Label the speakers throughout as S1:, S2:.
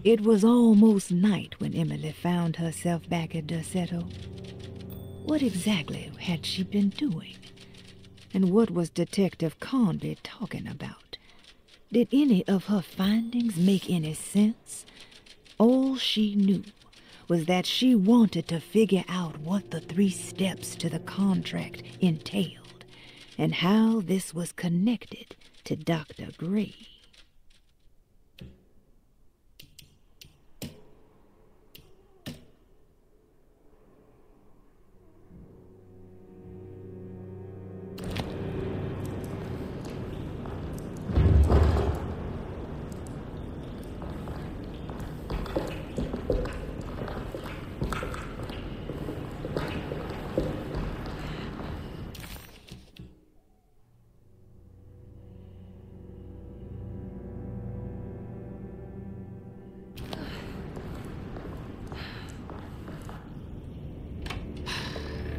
S1: It was almost night when Emily found herself back at Derceto. What exactly had she been doing? And what was Detective Conby talking about? Did any of her findings make any sense? All she knew was that she wanted to figure out what the 3 steps to the contract entailed, and how this was connected to Dr. Gray.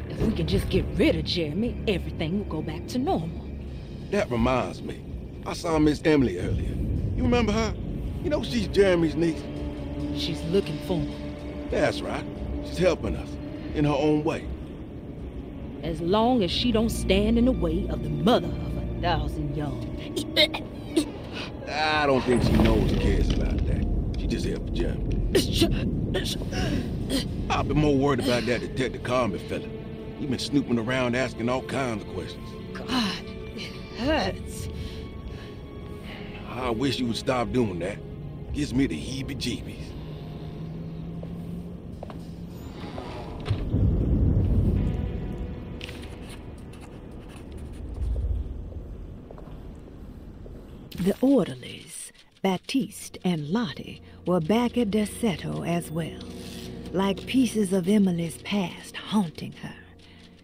S2: If we can just get rid of Jeremy, everything will go back to normal.
S3: That reminds me. I saw Miss Emily earlier. You remember her? You know she's Jeremy's niece.
S2: She's looking for him.
S3: That's right. She's helping us, in her own way.
S2: As long as she don't stand in the way of the mother of 1,000 young.
S3: I don't think she knows or cares about that. She just here for Jeremy. I've been more worried about that Detective Conby fella. He's been snooping around asking all kinds of questions.
S2: God, it hurts.
S3: I wish you would stop doing that. Gives me the heebie-jeebies.
S1: The orderlies, Baptiste and Lottie, were back at Derceto as well, like pieces of Emily's past haunting her.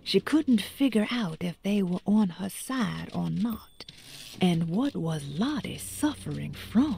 S1: She couldn't figure out if they were on her side or not, and what was Lottie suffering from?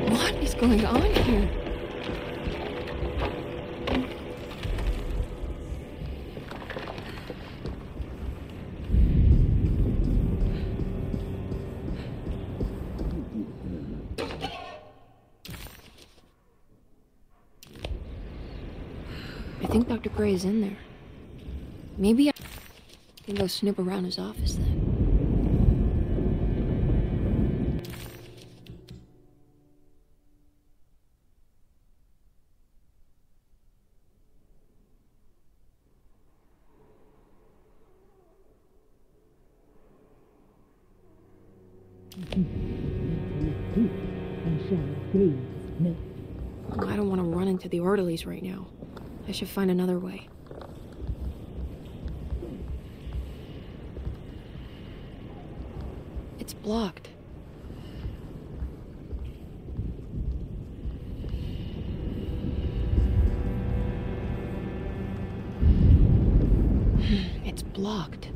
S4: What's going on here? I think Dr. Gray's in there. Maybe I can go snoop around his office then. I don't want to run into the orderlies right now. I should find another way. It's blocked. It's blocked.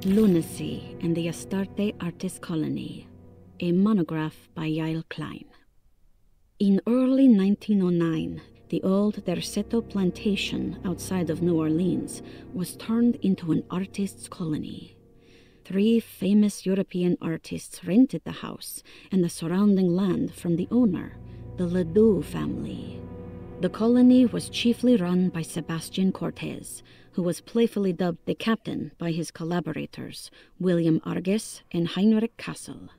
S5: Lunacy and the Astarte Artist Colony, a monograph by Yael Klein. In early 1909, the old Derceto plantation outside of New Orleans was turned into an artist's colony. 3 famous European artists rented the house and the surrounding land from the owner, the Ledoux family. The colony was chiefly run by Sebastian Cortez, who was playfully dubbed the captain by his collaborators, William Arges and Heinrich Kassel.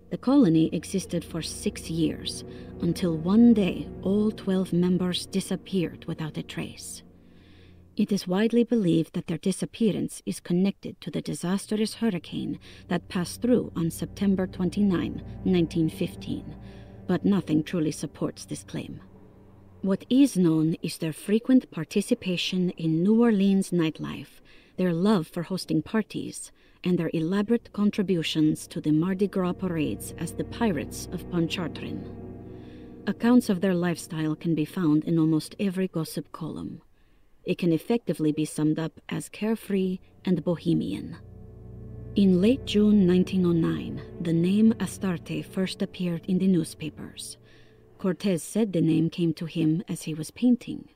S5: The colony existed for 6 years, until one day all 12 members disappeared without a trace. It is widely believed that their disappearance is connected to the disastrous hurricane that passed through on September 29, 1915, but nothing truly supports this claim. What is known is their frequent participation in New Orleans nightlife, their love for hosting parties, and their elaborate contributions to the Mardi Gras parades as the Pirates of Pontchartrain. Accounts of their lifestyle can be found in almost every gossip column. It can effectively be summed up as carefree and bohemian. In late June 1909, the name Astarte first appeared in the newspapers. Cortez said the name came to him as he was painting.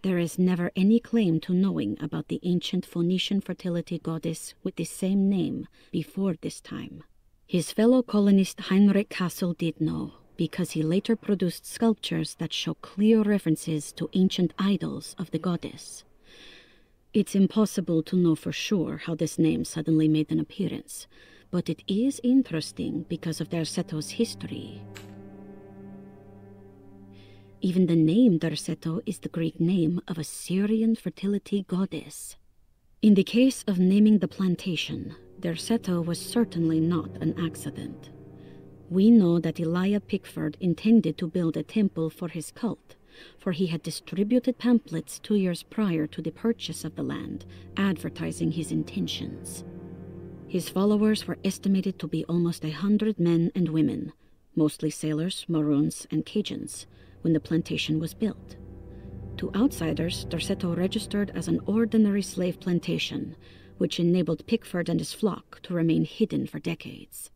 S5: There is never any claim to knowing about the ancient Phoenician fertility goddess with the same name before this time. His fellow colonist Heinrich Kassel did know, because he later produced sculptures that show clear references to ancient idols of the goddess. It's impossible to know for sure how this name suddenly made an appearance, but it is interesting because of Derceto's history. Even the name Derceto is the Greek name of a Syrian fertility goddess. In the case of naming the plantation, Derceto was certainly not an accident. We know that Elijah Pickford intended to build a temple for his cult, for he had distributed pamphlets 2 years prior to the purchase of the land, advertising his intentions. His followers were estimated to be almost 100 men and women, mostly sailors, Maroons, and Cajuns, when the plantation was built. To outsiders, Derceto registered as an ordinary slave plantation, which enabled Pickford and his flock to remain hidden for decades.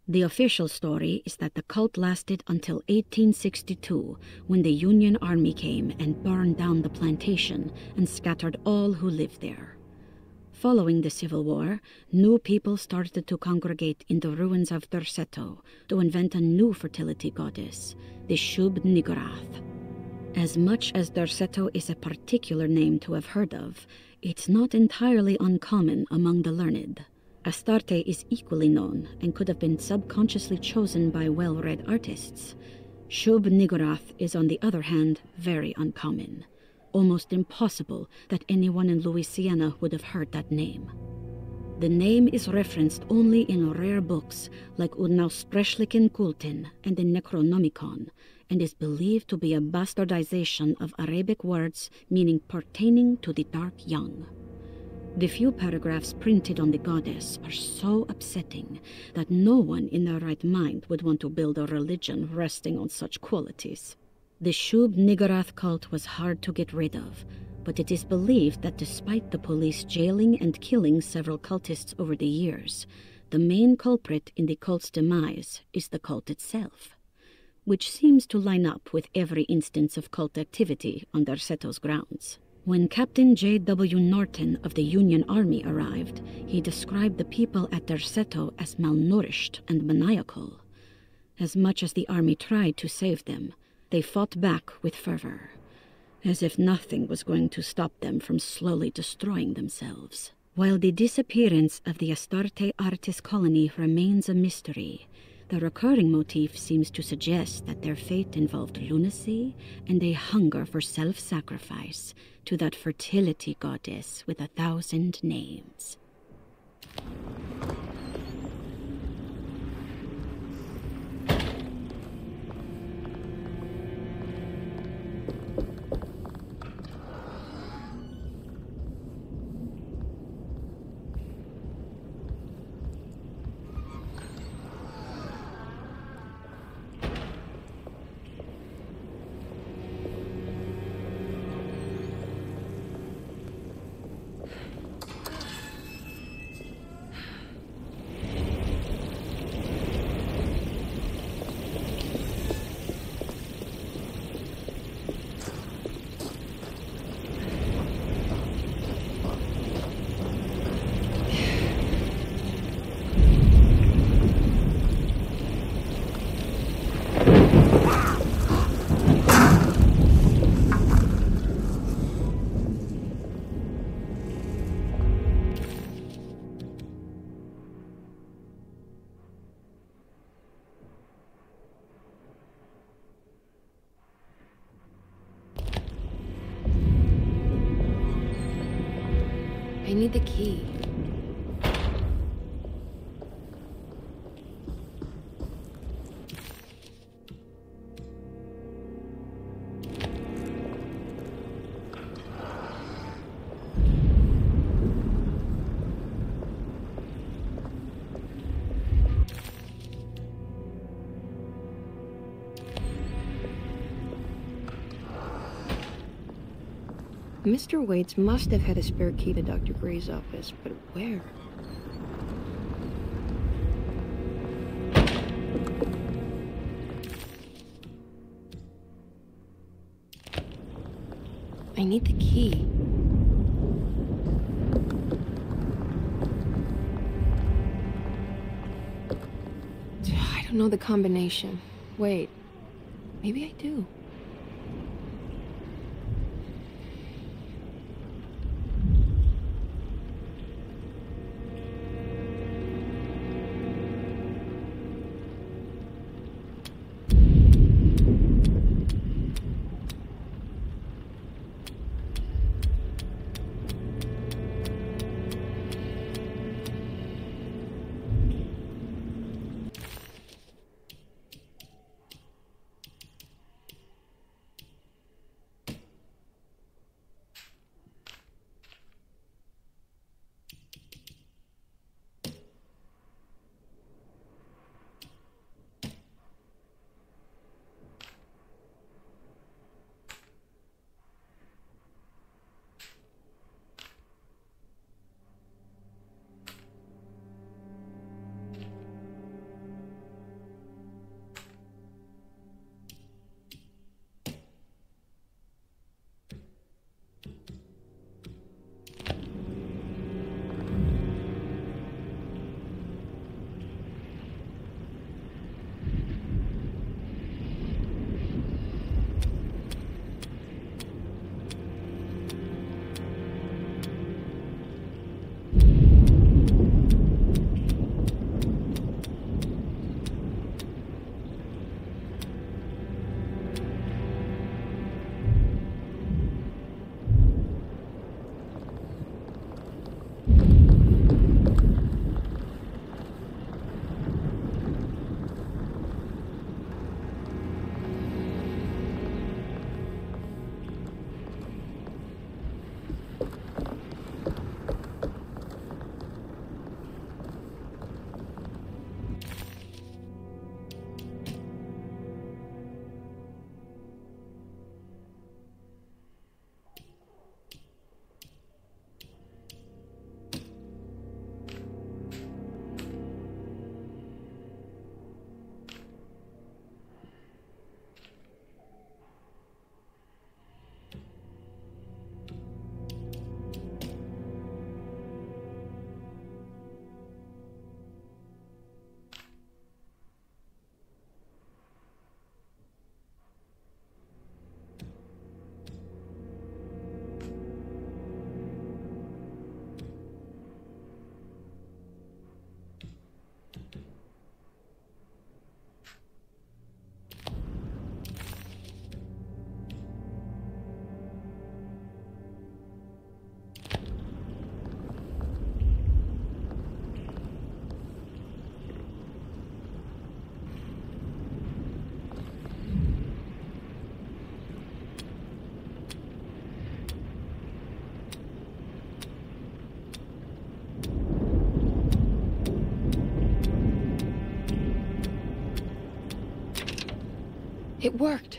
S5: The official story is that the cult lasted until 1862, when the Union Army came and burned down the plantation and scattered all who lived there. Following the Civil War, new people started to congregate in the ruins of Derceto to invent a new fertility goddess, the Shub-Niggurath. As much as Derceto is a particular name to have heard of, it's not entirely uncommon among the learned. Astarte is equally known and could have been subconsciously chosen by well-read artists. Shub-Niggurath is, on the other hand, very uncommon. Almost impossible that anyone in Louisiana would have heard that name. The name is referenced only in rare books like Unaussprechlichen Kulten and the Necronomicon, and is believed to be a bastardization of Arabic words meaning pertaining to the dark young. The few paragraphs printed on the goddess are so upsetting that no one in their right mind would want to build a religion resting on such qualities. The Shub-Niggurath cult was hard to get rid of, but it is believed that despite the police jailing and killing several cultists over the years, the main culprit in the cult's demise is the cult itself, which seems to line up with every instance of cult activity on Derceto's grounds. When Captain J.W. Norton of the Union Army arrived, he described the people at Derceto as malnourished and maniacal. As much as the army tried to save them, they fought back with fervor, as if nothing was going to stop them from slowly destroying themselves. While the disappearance of the Astarte artist colony remains a mystery, the recurring motif seems to suggest that their fate involved lunacy and a hunger for self-sacrifice to that fertility goddess with 1,000 names.
S4: I need the key. Mr. Waits must have had a spare key to Dr. Gray's office, but where? I need the key. I don't know the combination. Wait, maybe I do. It worked.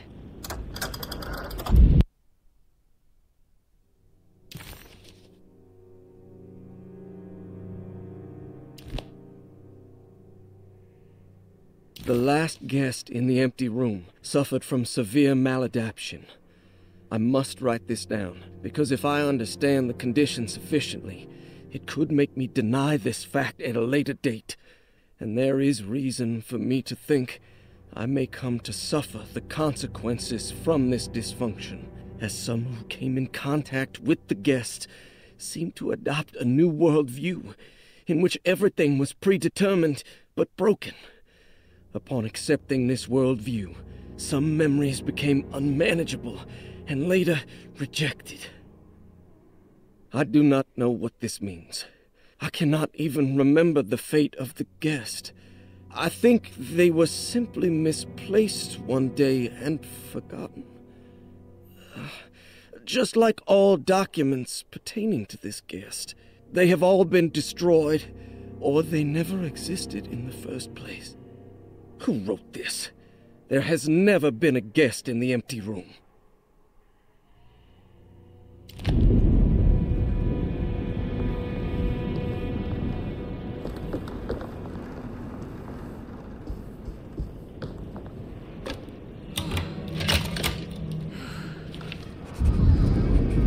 S6: The last guest in the empty room suffered from severe maladaptation. I must write this down, because if I understand the condition sufficiently, it could make me deny this fact at a later date, and there is reason for me to think I may come to suffer the consequences from this dysfunction, as some who came in contact with the guest seemed to adopt a new worldview in which everything was predetermined but broken. Upon accepting this worldview, some memories became unmanageable and later rejected. I do not know what this means. I cannot even remember the fate of the guest. I think they were simply misplaced one day and forgotten. Just like all documents pertaining to this guest, they have all been destroyed, or they never existed in the first place. Who wrote this? There has never been a guest in the empty room.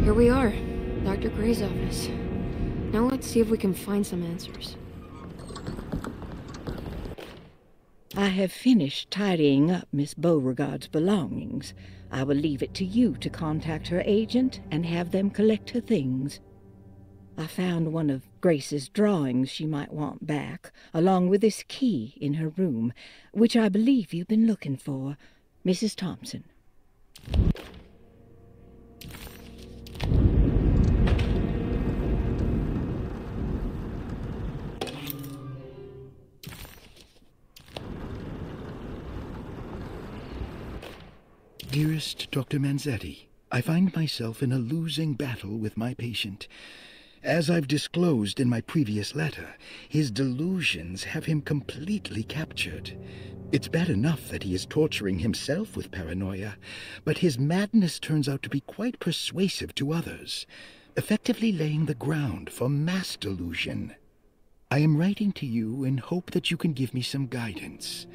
S4: Here we are, Dr. Gray's office. Now let's see if we can find some answers.
S7: I have finished tidying up Miss Beauregard's belongings. I will leave it to you to contact her agent and have them collect her things. I found one of Grace's drawings she might want back, along with this key in her room, which I believe you've been looking for. Mrs. Thompson.
S8: Dearest Dr. Manzetti, I find myself in a losing battle with my patient. As I've disclosed in my previous letter, his delusions have him completely captured. It's bad enough that he is torturing himself with paranoia, but his madness turns out to be quite persuasive to others, effectively laying the ground for mass delusion. I am writing to you in hope that you can give me some guidance.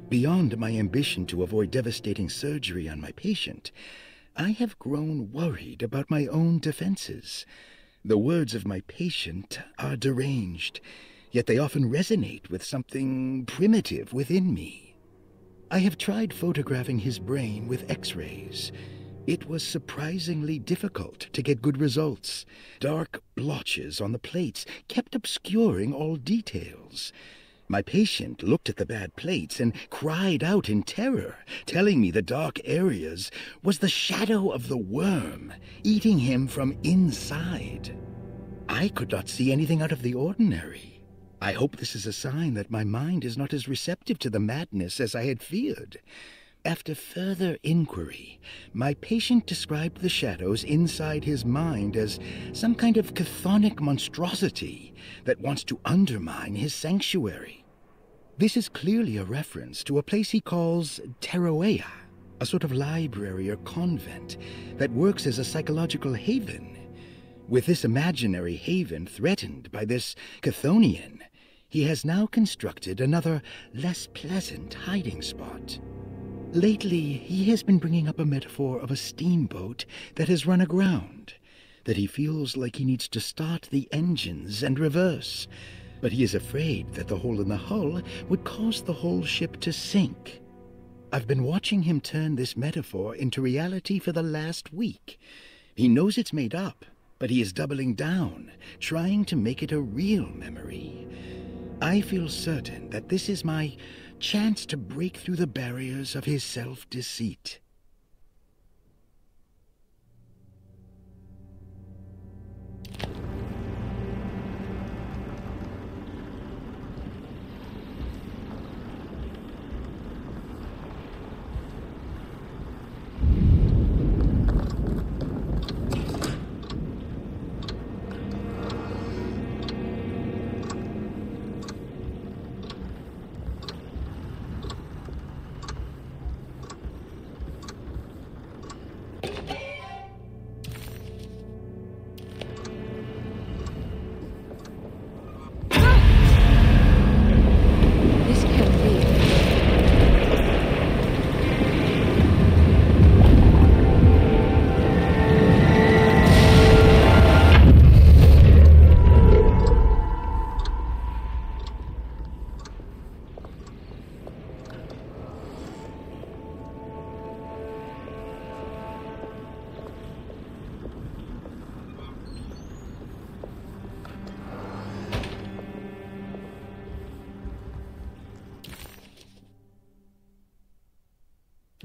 S8: Beyond my ambition to avoid devastating surgery on my patient, I have grown worried about my own defenses. The words of my patient are deranged, yet they often resonate with something primitive within me. I have tried photographing his brain with X-rays. It was surprisingly difficult to get good results. Dark blotches on the plates kept obscuring all details. My patient looked at the bad plates and cried out in terror, telling me the dark areas was the shadow of the worm, eating him from inside. I could not see anything out of the ordinary. I hope this is a sign that my mind is not as receptive to the madness as I had feared. After further inquiry, my patient described the shadows inside his mind as some kind of chthonic monstrosity that wants to undermine his sanctuary. This is clearly a reference to a place he calls Teroea, a sort of library or convent that works as a psychological haven. With this imaginary haven threatened by this Chthonian, he has now constructed another, less pleasant hiding spot. Lately, he has been bringing up a metaphor of a steamboat that has run aground, that he feels like he needs to start the engines and reverse, but he is afraid that the hole in the hull would cause the whole ship to sink. I've been watching him turn this metaphor into reality for the last week. He knows it's made up, but he is doubling down, trying to make it a real memory. I feel certain that this is my chance to break through the barriers of his self-deceit.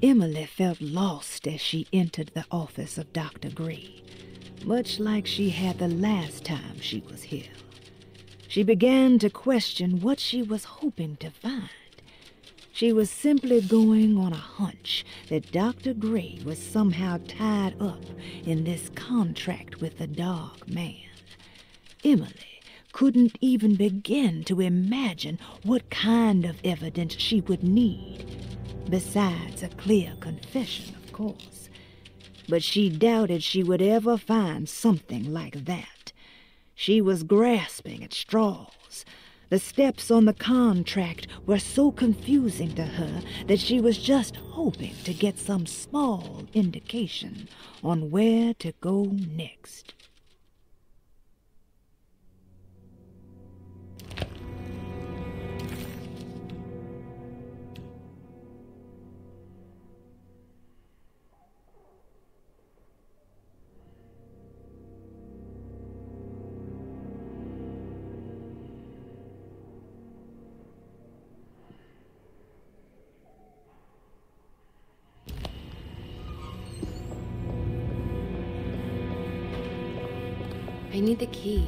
S1: Emily felt lost as she entered the office of Dr. Gray. much like she had the last time she was here. She began to question what she was hoping to find. She was simply going on a hunch that Dr. Gray was somehow tied up in this contract with the Dark Man. Emily couldn't even begin to imagine what kind of evidence she would need, besides a clear confession, of course. But she doubted she would ever find something like that. She was grasping at straws. The steps on the contract were so confusing to her that she was just hoping to get some small indication on where to go next.
S4: I need the key.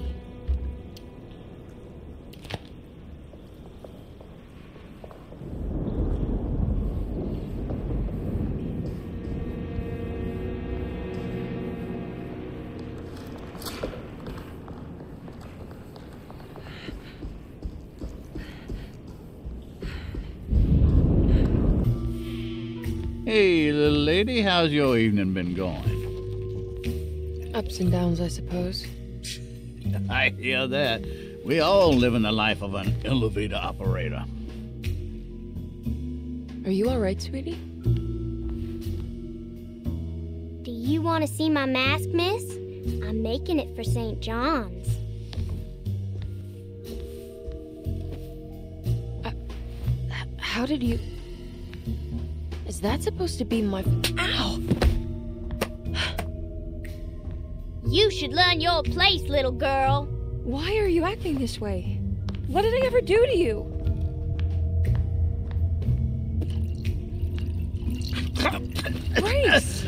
S9: Hey, little lady, how's your evening been going?
S4: Ups and downs, I suppose.
S9: I hear that. We all live in the life of an elevator operator.
S4: Are you all right, sweetie?
S10: Do you want to see my mask, miss? I'm making it for St. John's.
S4: How did you... Is that supposed to be my... Ow!
S10: You should learn your place, little girl.
S4: Why are you acting this way? What did I ever do to you? Grace!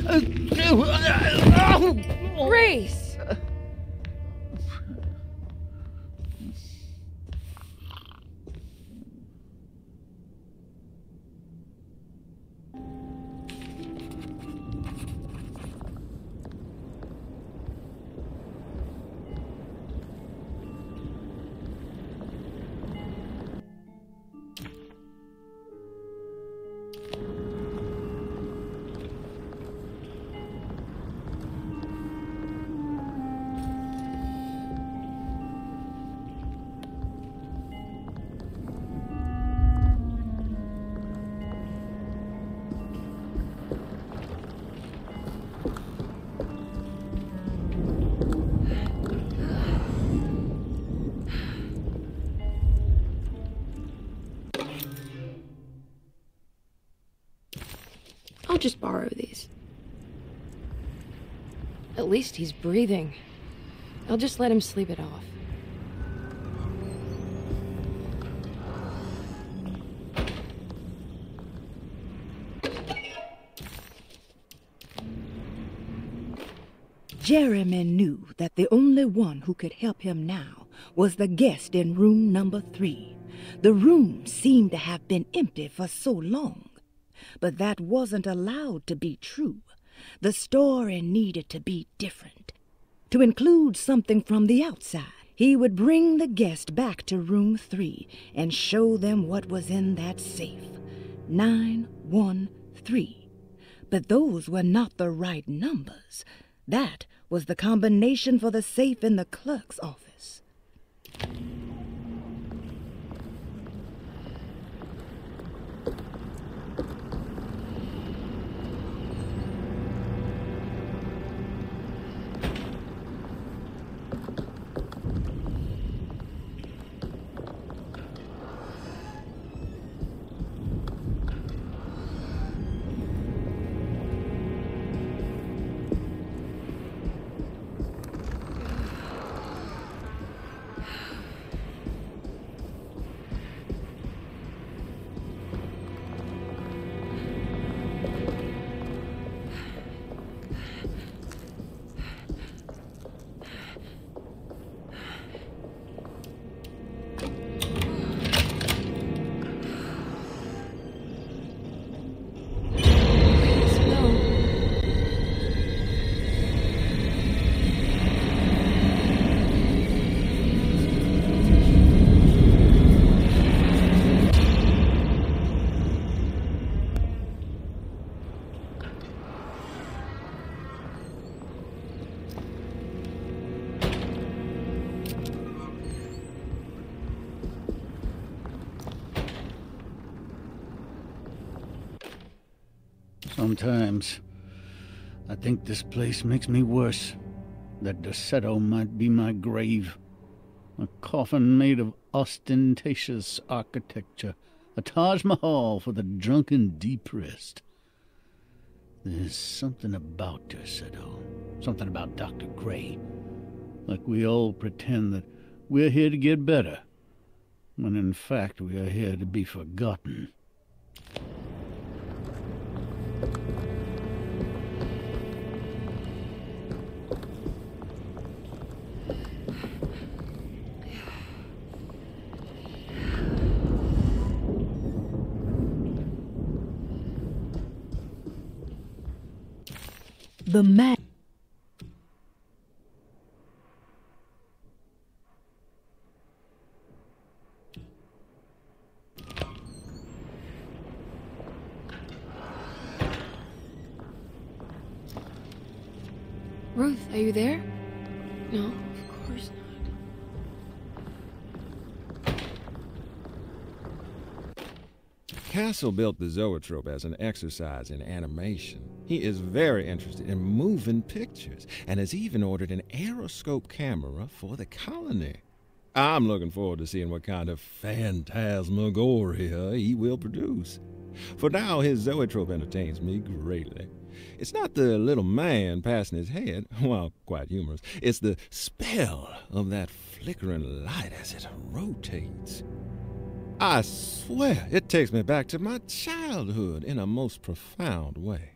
S4: Grace! I'll just borrow these. At least he's breathing. I'll just let him sleep it off.
S1: Jeremy knew that the only one who could help him now was the guest in room number 3. The room seemed to have been empty for so long. But that wasn't allowed to be true. The story needed to be different. To include something from the outside, he would bring the guest back to room 3 and show them what was in that safe. 913. But those were not the right numbers. That was the combination for the safe in the clerk's office.
S9: Sometimes I think this place makes me worse. That Dorsetto might be my grave. A coffin made of ostentatious architecture. A Taj Mahal for the drunken depressed. There's something about Dorsetto. Something about Dr. Gray. Like we all pretend that we're here to get better, when in fact we are here to be forgotten.
S1: The man.
S4: Ruth, are you there? No, of course not.
S11: Castle built the zoetrope as an exercise in animation. He is very interested in moving pictures and has even ordered an aeroscope camera for the colony. I'm looking forward to seeing what kind of phantasmagoria he will produce. For now, his zoetrope entertains me greatly. It's not the little man passing his head, while quite humorous. It's the spell of that flickering light as it rotates. I swear it takes me back to my childhood in a most profound way.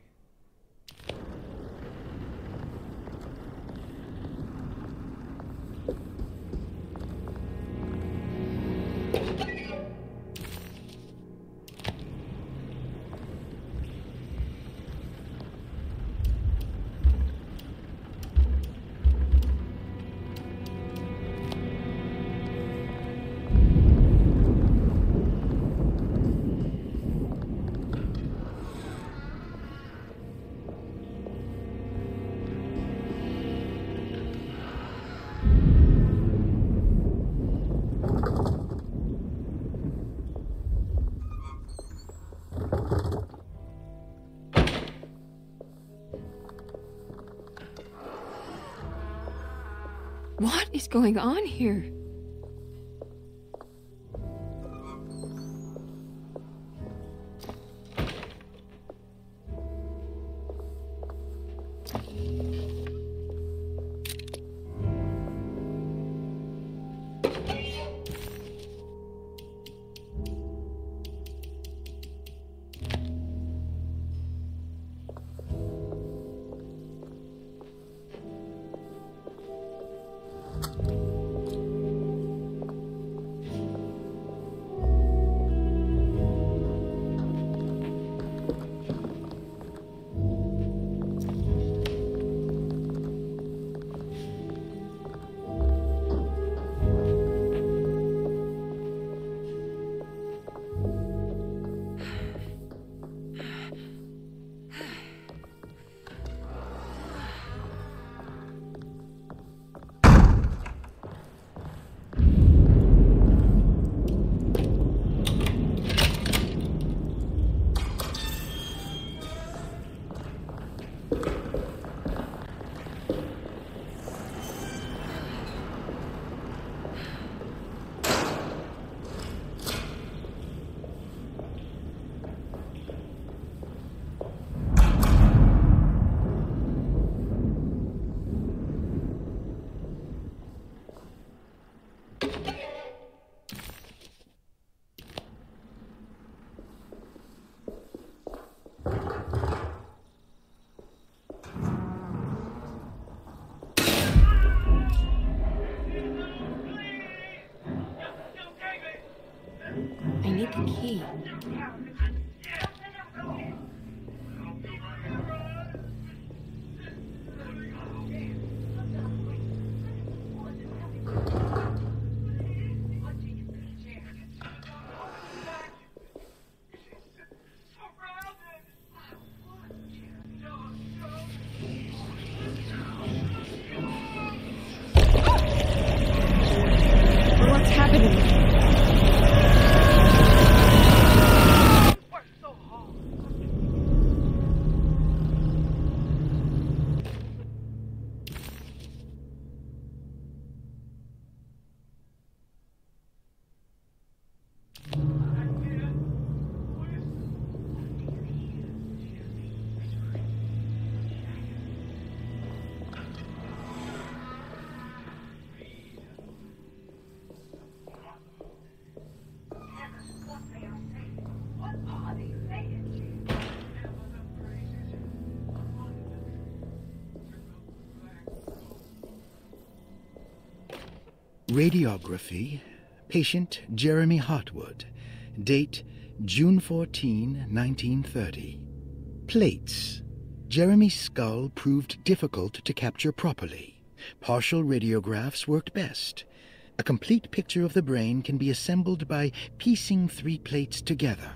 S4: What is going on here? The key. What's happening?
S8: Radiography. Patient Jeremy Hartwood. Date June 14, 1930. Plates. Jeremy's skull proved difficult to capture properly. Partial radiographs worked best. A complete picture of the brain can be assembled by piecing 3 plates together.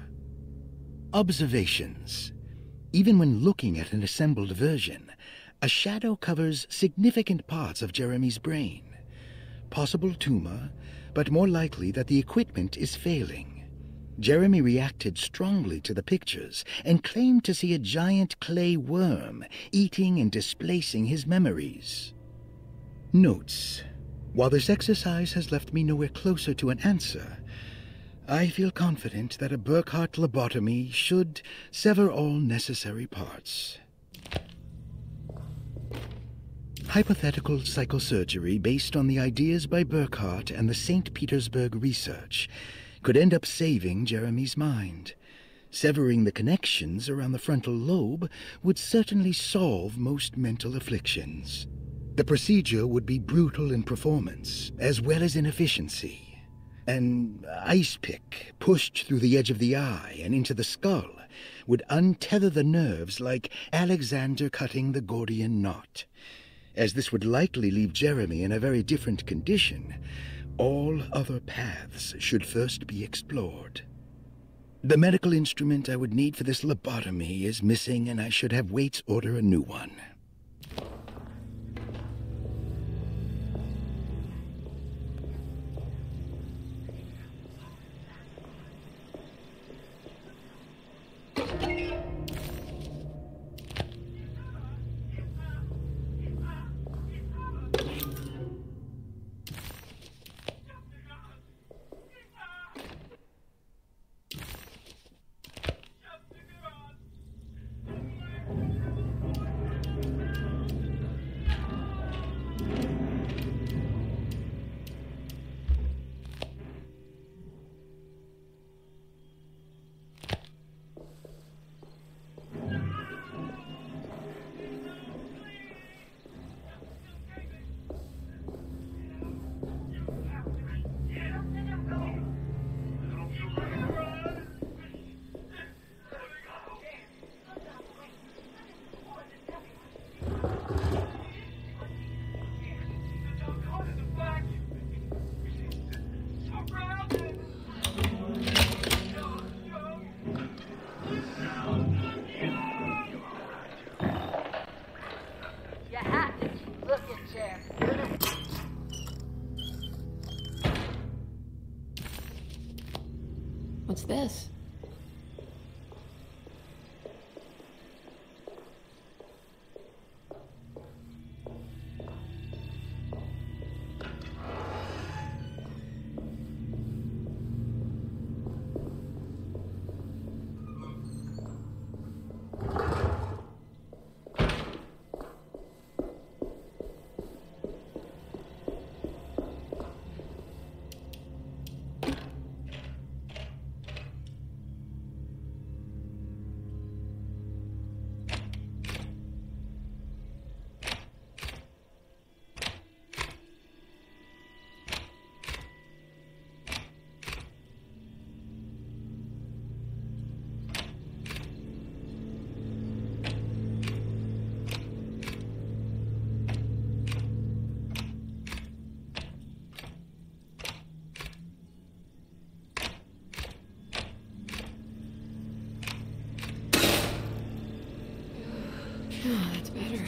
S8: Observations. Even when looking at an assembled version, a shadow covers significant parts of Jeremy's brain. Possible tumor, but more likely that the equipment is failing. Jeremy reacted strongly to the pictures and claimed to see a giant clay worm eating and displacing his memories. Notes. While this exercise has left me nowhere closer to an answer, I feel confident that a Burkhardt lobotomy should sever all necessary parts. Hypothetical psychosurgery based on the ideas by Burkhardt and the St. Petersburg research could end up saving Jeremy's mind. Severing the connections around the frontal lobe would certainly solve most mental afflictions. The procedure would be brutal in performance, as well as in efficiency. An ice pick pushed through the edge of the eye and into the skull would untether the nerves like Alexander cutting the Gordian knot. As this would likely leave Jeremy in a very different condition, all other paths should first be explored. The medical instrument I would need for this lobotomy is missing, and I should have Waits order a new one.
S4: What's this? Oh, that's better.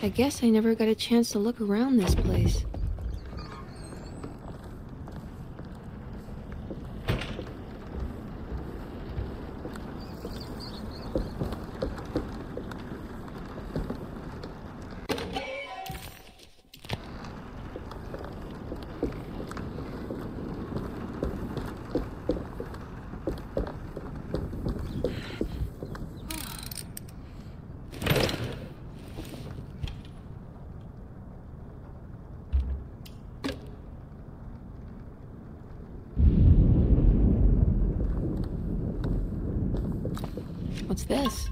S4: I guess I never got a chance to look around this place. What's this?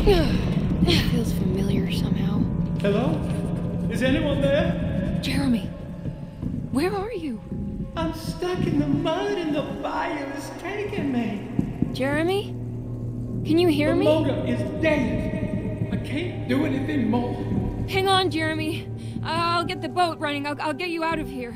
S4: That feels familiar somehow.
S12: Hello? Is anyone there?
S4: Jeremy, where are you?
S12: I'm stuck in the mud and the fire is taking me.
S4: Jeremy? Can you hear me?
S12: The motor is dead. I can't do anything more.
S4: Hang on, Jeremy. I'll get the boat running. I'll get you out of here.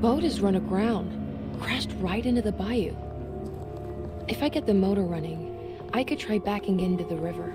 S4: boat is run aground, crashed right into the bayou. If I get the motor running, I could try backing into the river.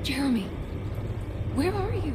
S4: Jeremy, where are you?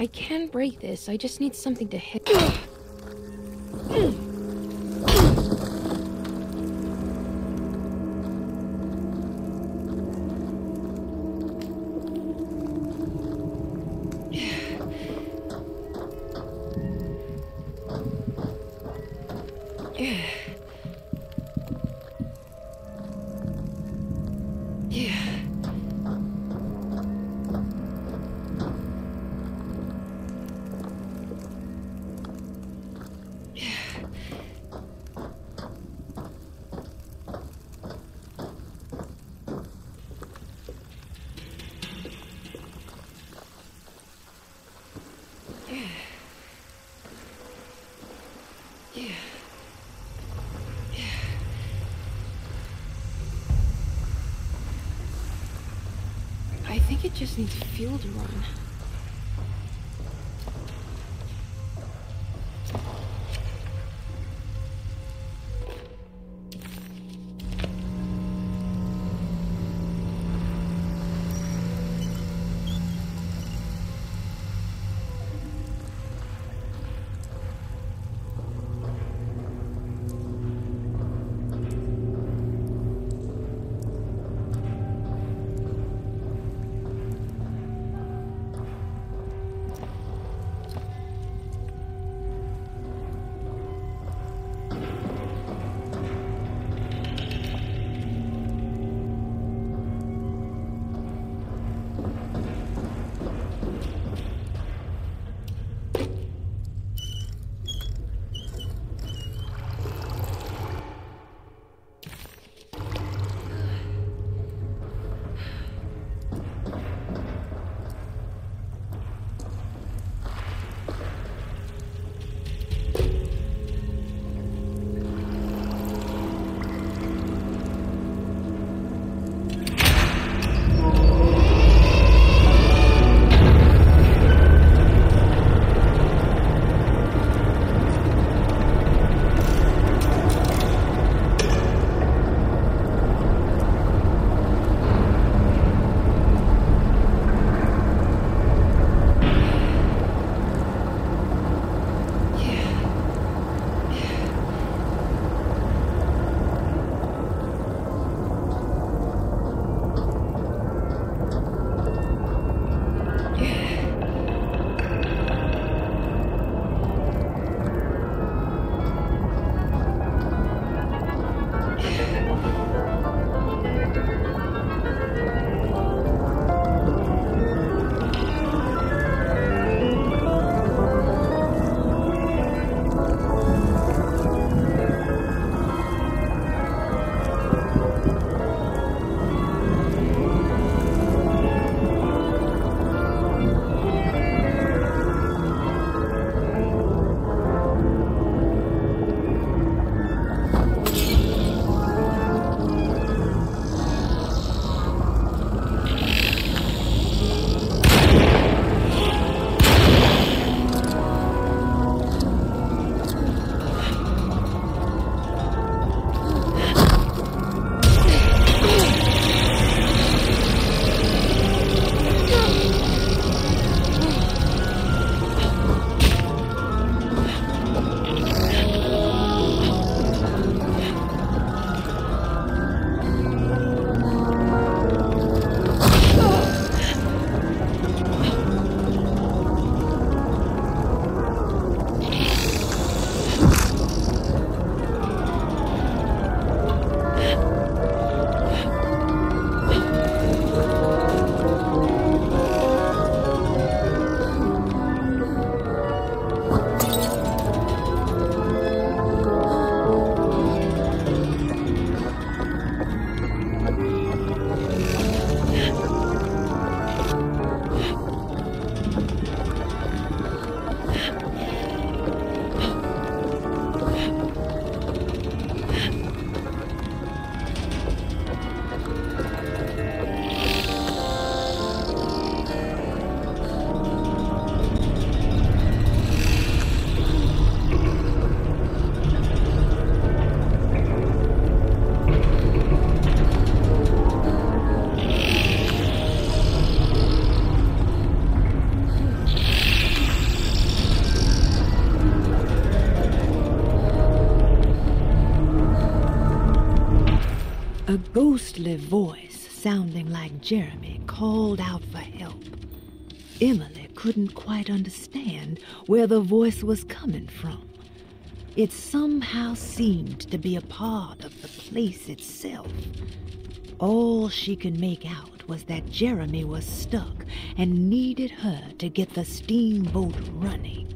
S4: I can break this. I just need something to hit. I think it just needs fuel to run.
S1: A ghostly voice sounding like Jeremy called out for help. Emily couldn't quite understand where the voice was coming from. It somehow seemed to be a part of the place itself. All she could make out was that Jeremy was stuck and needed her to get the steamboat running.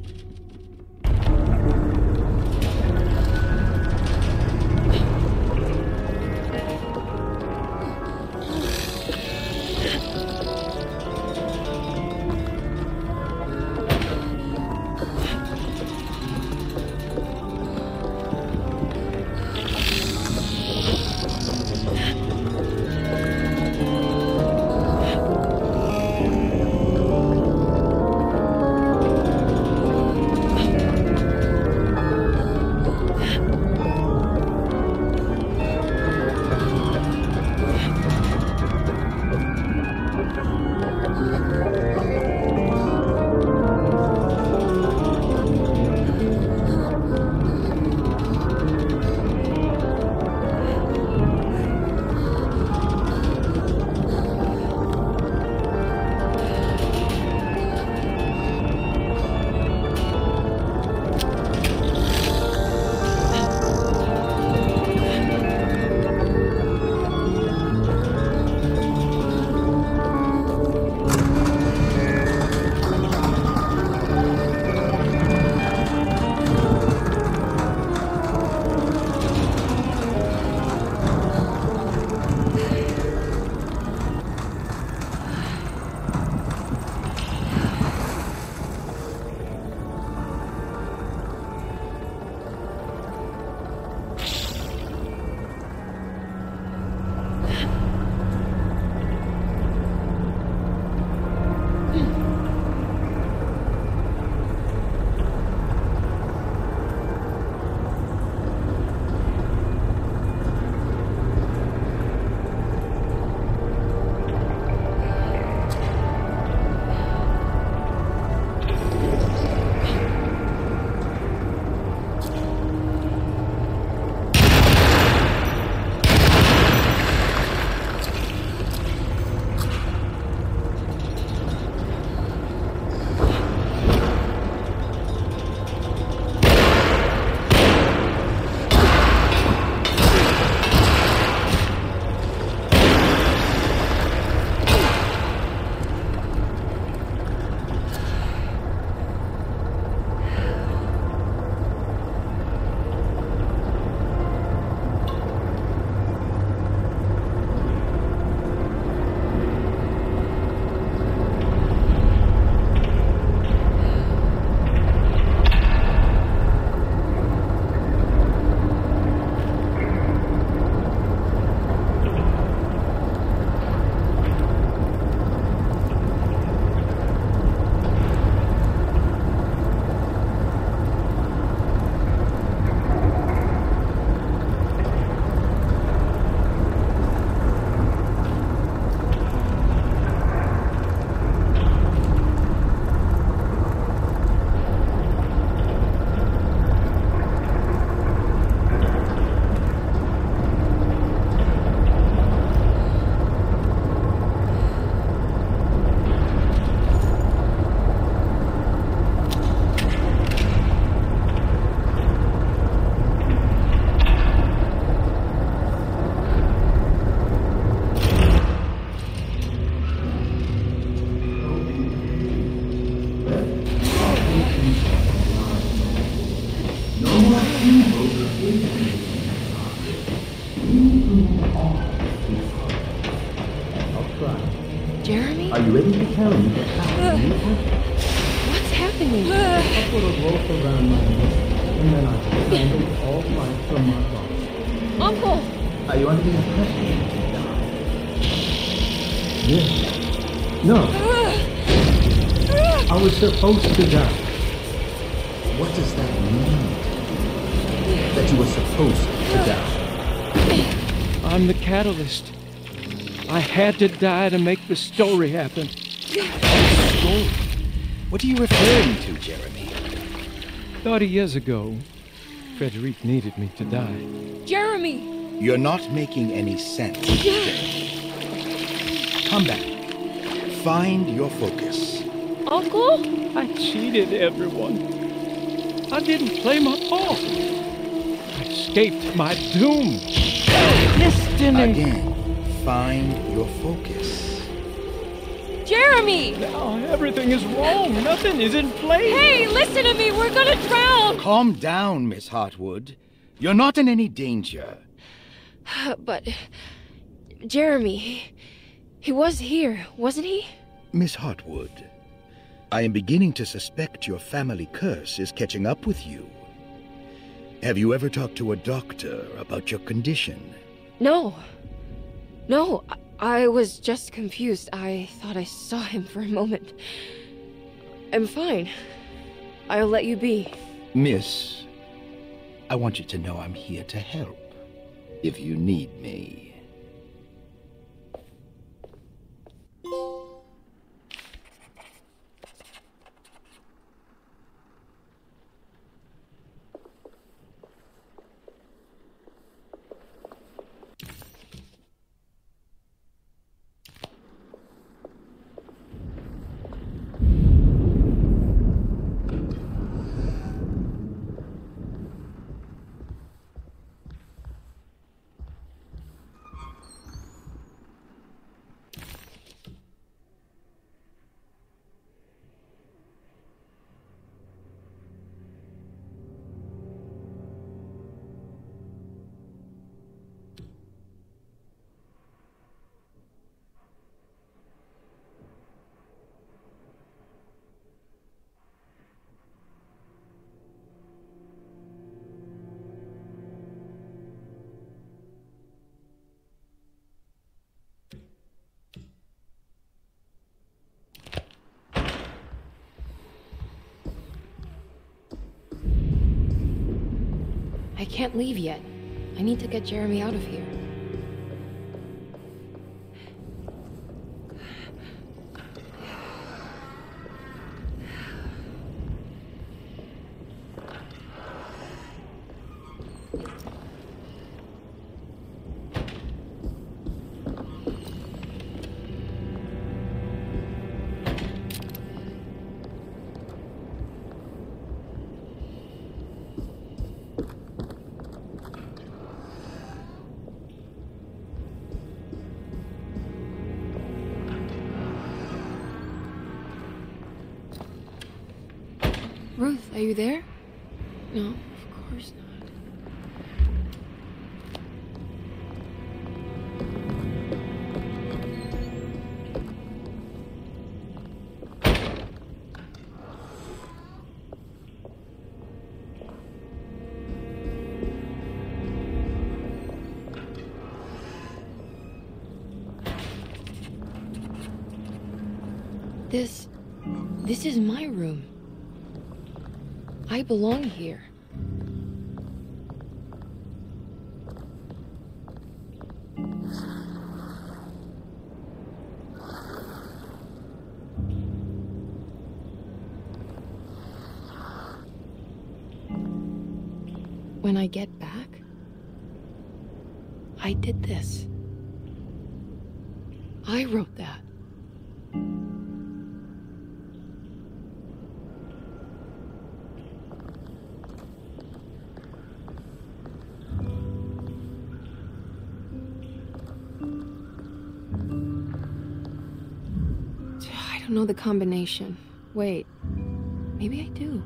S4: Jeremy?
S13: Are you ready to tell me what happened?
S4: What's happening?
S13: I put a rope around my neck, and then I strangled all life from my body.
S4: Uncle!
S13: Are you under the impression you can die? Yes. No. I was supposed to die. What does that mean? That you were supposed to die?
S12: I'm the catalyst. I had to die to make the story happen.
S8: Story? What are you referring to, Jeremy?
S12: 30 years ago, Frederic needed me to die.
S4: Jeremy!
S8: You're not making any sense. Come back. Find your focus.
S2: Uncle?
S12: I cheated everyone. I didn't play my part. I escaped my doom. Destiny.
S8: Again, find your focus.
S2: Jeremy!
S12: Now everything is wrong. Nothing is in place.
S2: Hey, listen to me. We're gonna drown.
S8: Calm down, Miss Hartwood. You're not in any danger.
S4: But Jeremy, he was here, wasn't he?
S8: Miss Hartwood, I am beginning to suspect your family curse is catching up with you. Have you ever talked to a doctor about your condition?
S4: No. No, I was just confused. I thought I saw him for a moment. I'm fine. I'll let you be.
S8: Miss, I want you to know I'm here to help, if you need me.
S4: I can't leave yet. I need to get Jeremy out of here. Ruth, are you there? No, of course not. This is my room. I belong here. When I get back, I did this. I wrote that. I don't know the combination. Wait, maybe I do.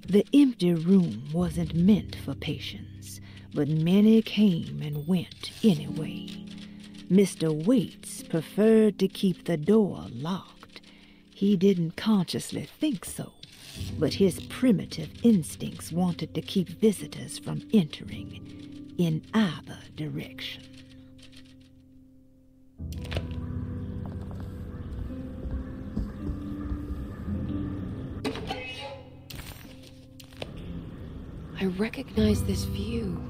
S1: The empty room wasn't meant for patients, but many came and went anyway. Mr. Waits preferred to keep the door locked. He didn't consciously think so, but his primitive instincts wanted to keep visitors from entering in either direction.
S4: I recognize this view.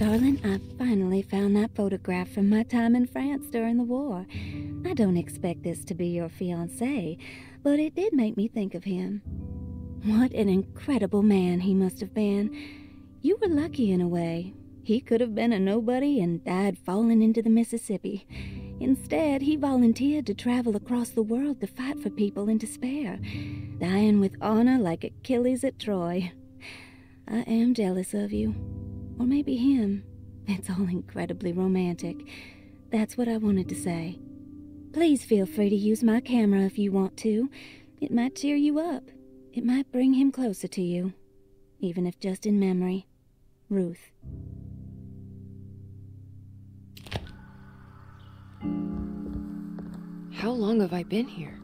S14: Darling, I finally found that photograph from my time in France during the war. I don't expect this to be your fiancé, but it did make me think of him. What an incredible man he must have been. You were lucky in a way. He could have been a nobody and died falling into the Mississippi. Instead, he volunteered to travel across the world to fight for people in despair, dying with honor like Achilles at Troy. I am jealous of you. Or maybe him. It's all incredibly romantic. That's what I wanted to say. Please feel free to use my camera if you want to. It might cheer you up. It might bring him closer to you. Even if just in memory. Ruth.
S4: How long have I been here?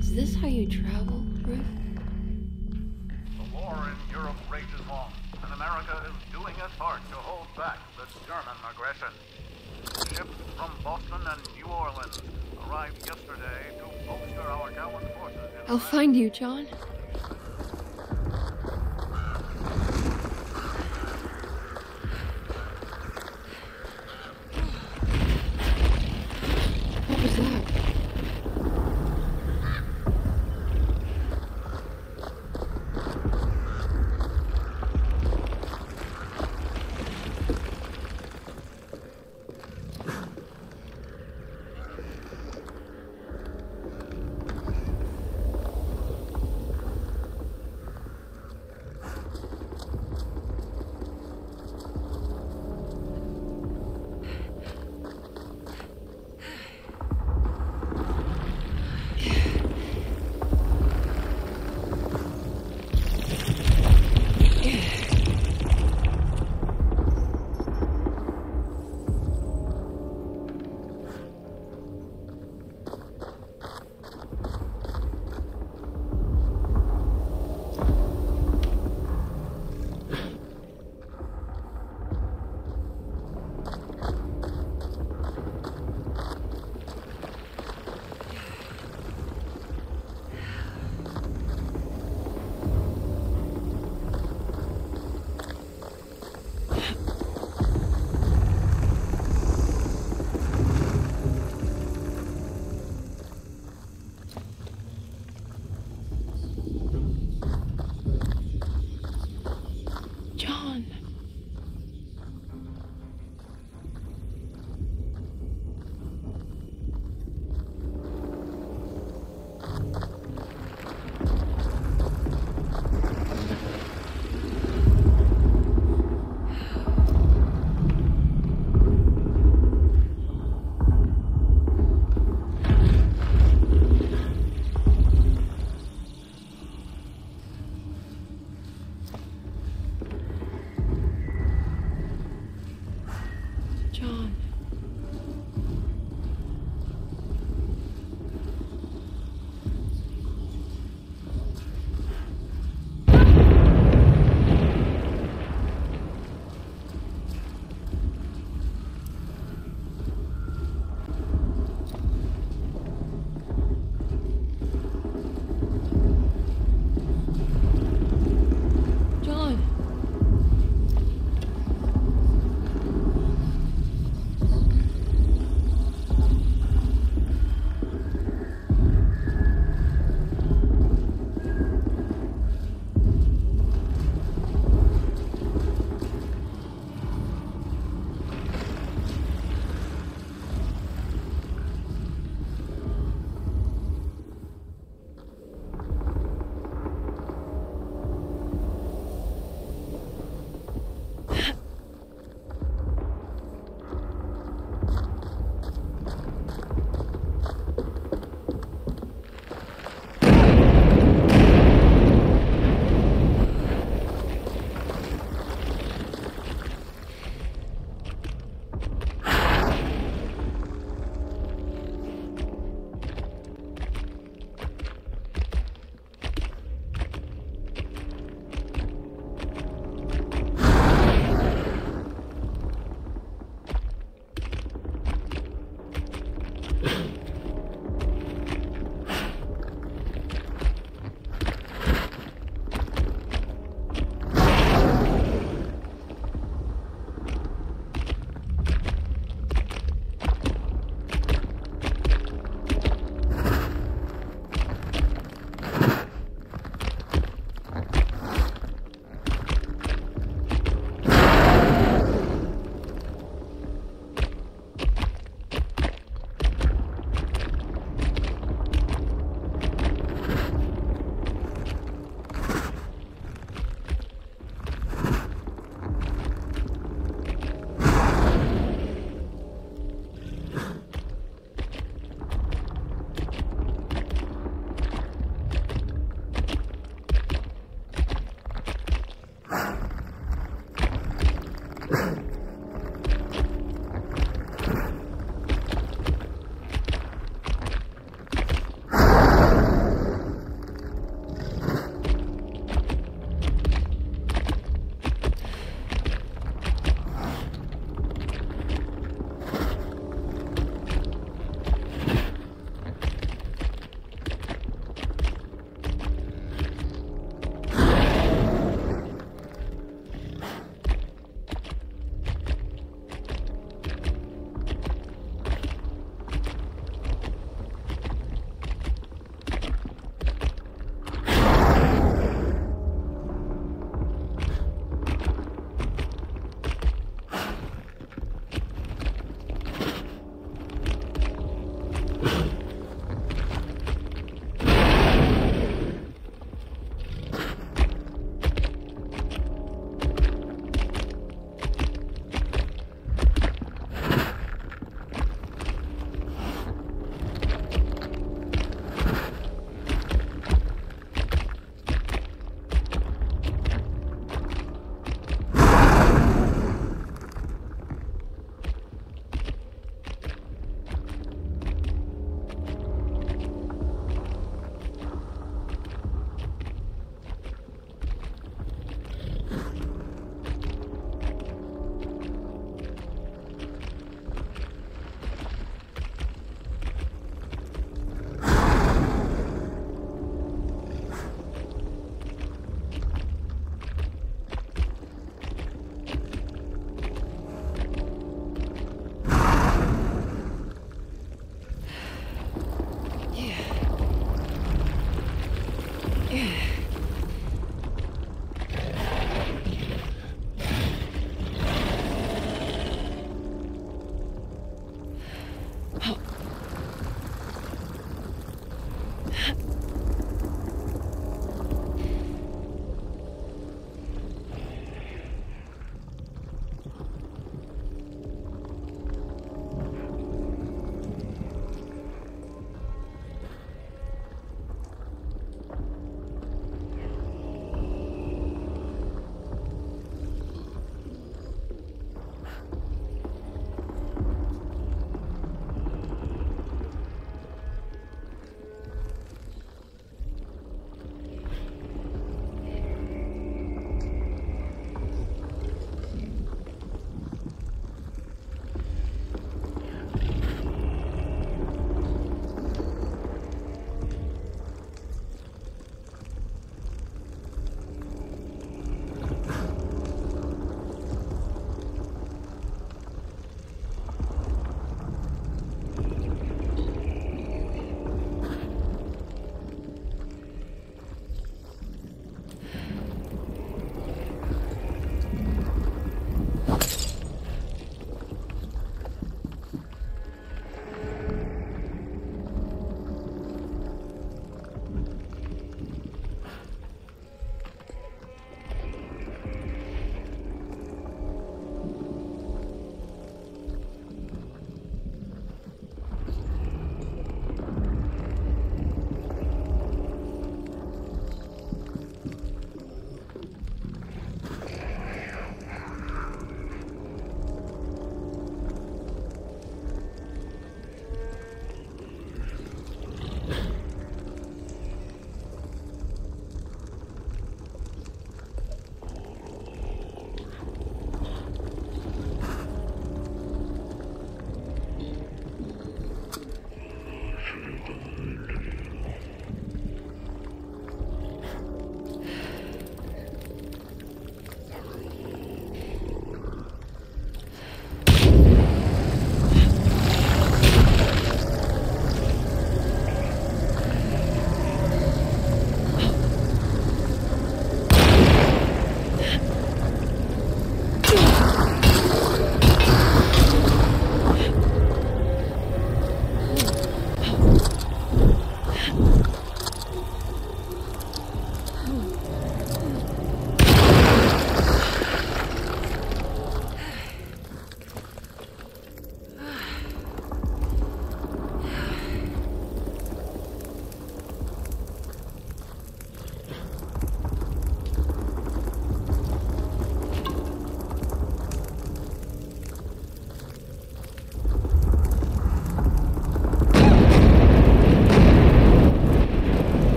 S4: Is this how you travel, Ruth?
S15: The war in Europe rages on, and America is doing its part to hold back the German aggression. Ships from Boston and New Orleans arrived yesterday to bolster our gallant forces in
S4: I'll find you, John. What was that?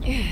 S4: Yeah.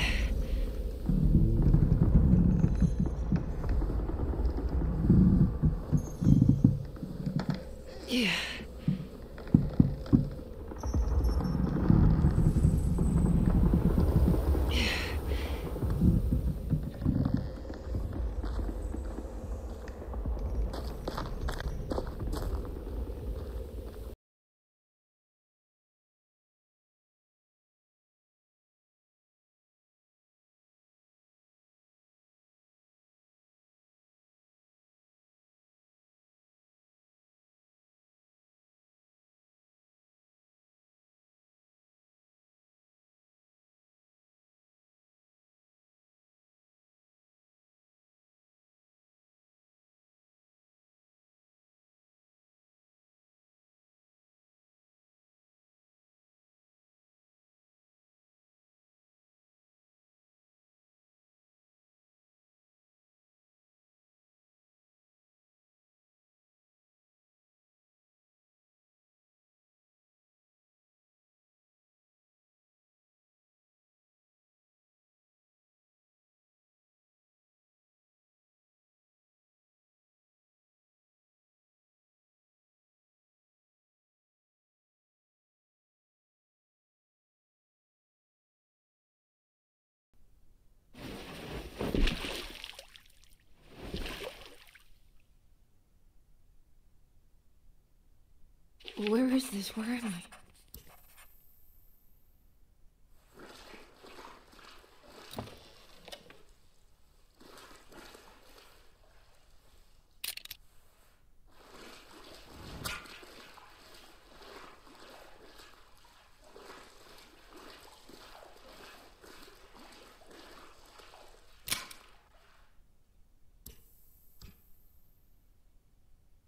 S4: Where is this? Where am I?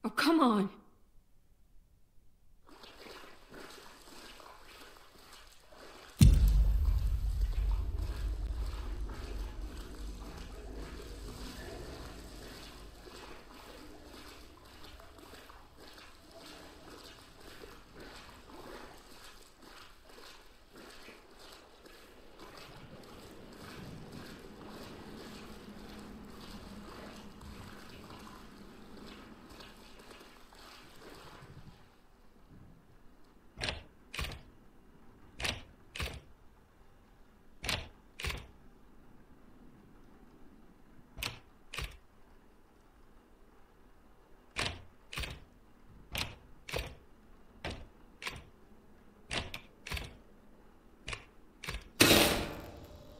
S4: Oh, come on.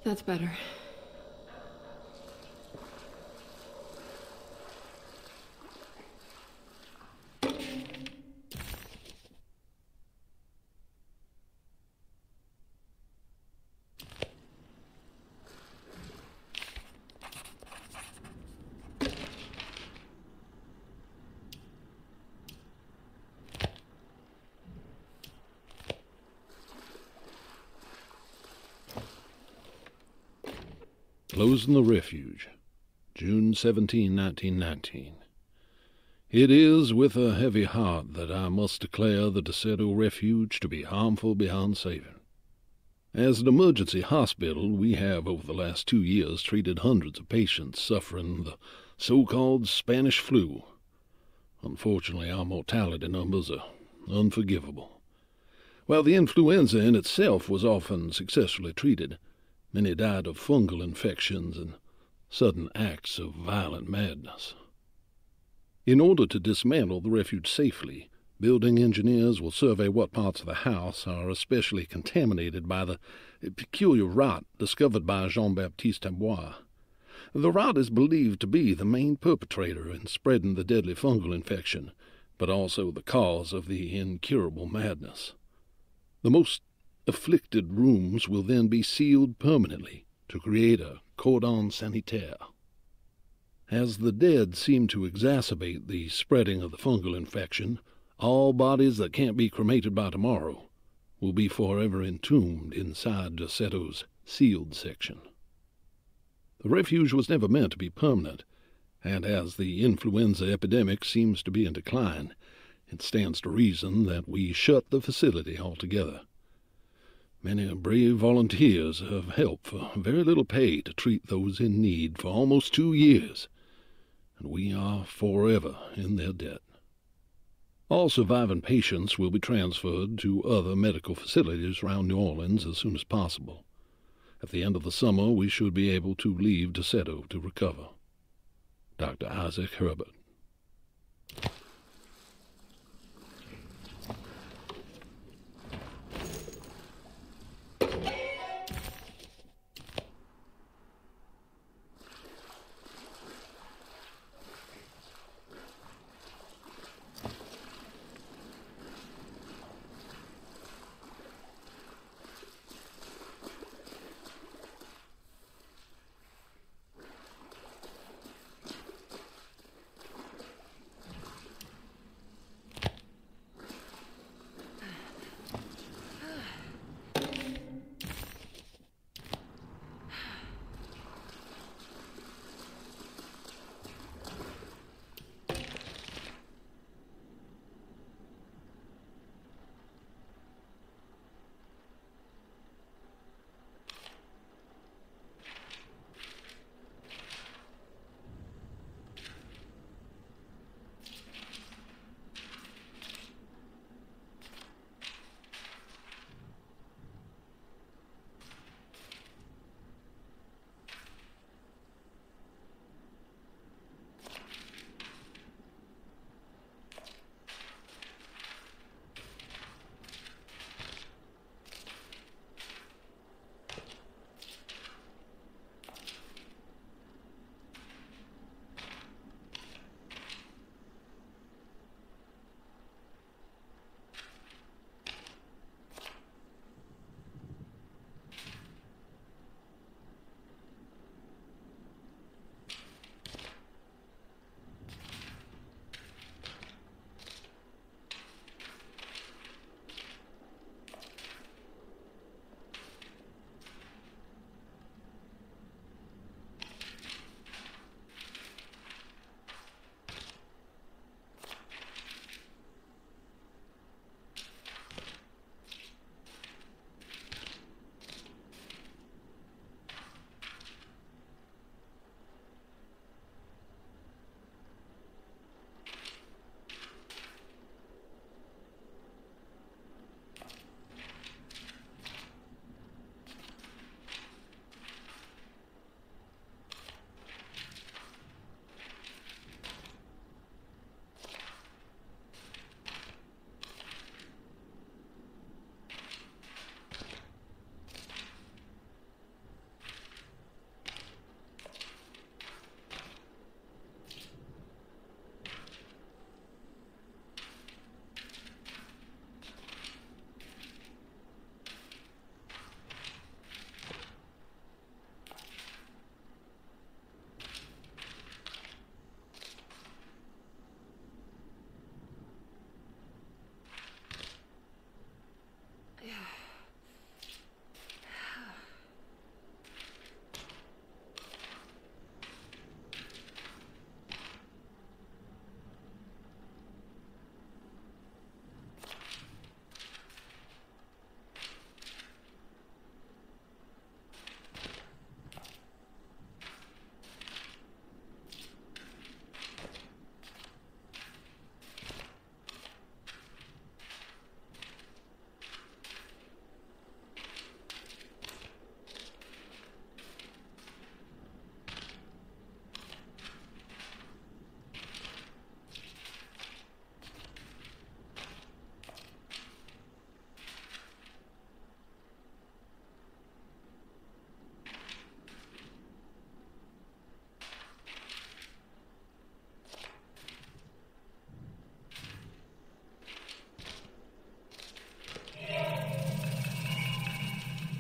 S4: That's better.
S16: Closing the Refuge, June 17, 1919. It is with a heavy heart that I must declare the DeSoto Refuge to be harmful beyond saving. As an emergency hospital, we have over the last 2 years treated hundreds of patients suffering the so-called Spanish flu. Unfortunately, our mortality numbers are unforgivable. While the influenza in itself was often successfully treated, many died of fungal infections and sudden acts of violent madness. In order to dismantle the refuge safely, building engineers will survey what parts of the house are especially contaminated by the peculiar rot discovered by Jean-Baptiste Tabois. The rot is believed to be the main perpetrator in spreading the deadly fungal infection, but also the cause of the incurable madness. The most afflicted rooms will then be sealed permanently to create a cordon sanitaire. As the dead seem to exacerbate the spreading of the fungal infection, all bodies that can't be cremated by tomorrow will be forever entombed inside DeSeto's sealed section. The refuge was never meant to be permanent, and as the influenza epidemic seems to be in decline, it stands to reason that we shut the facility altogether. Many brave volunteers have helped for very little pay to treat those in need for almost 2 years, and we are forever in their debt. All surviving patients will be transferred to other medical facilities around New Orleans as soon as possible. At the end of the summer, we should be able to leave Deseto to recover. Dr. Isaac Herbert.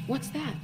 S2: What's that?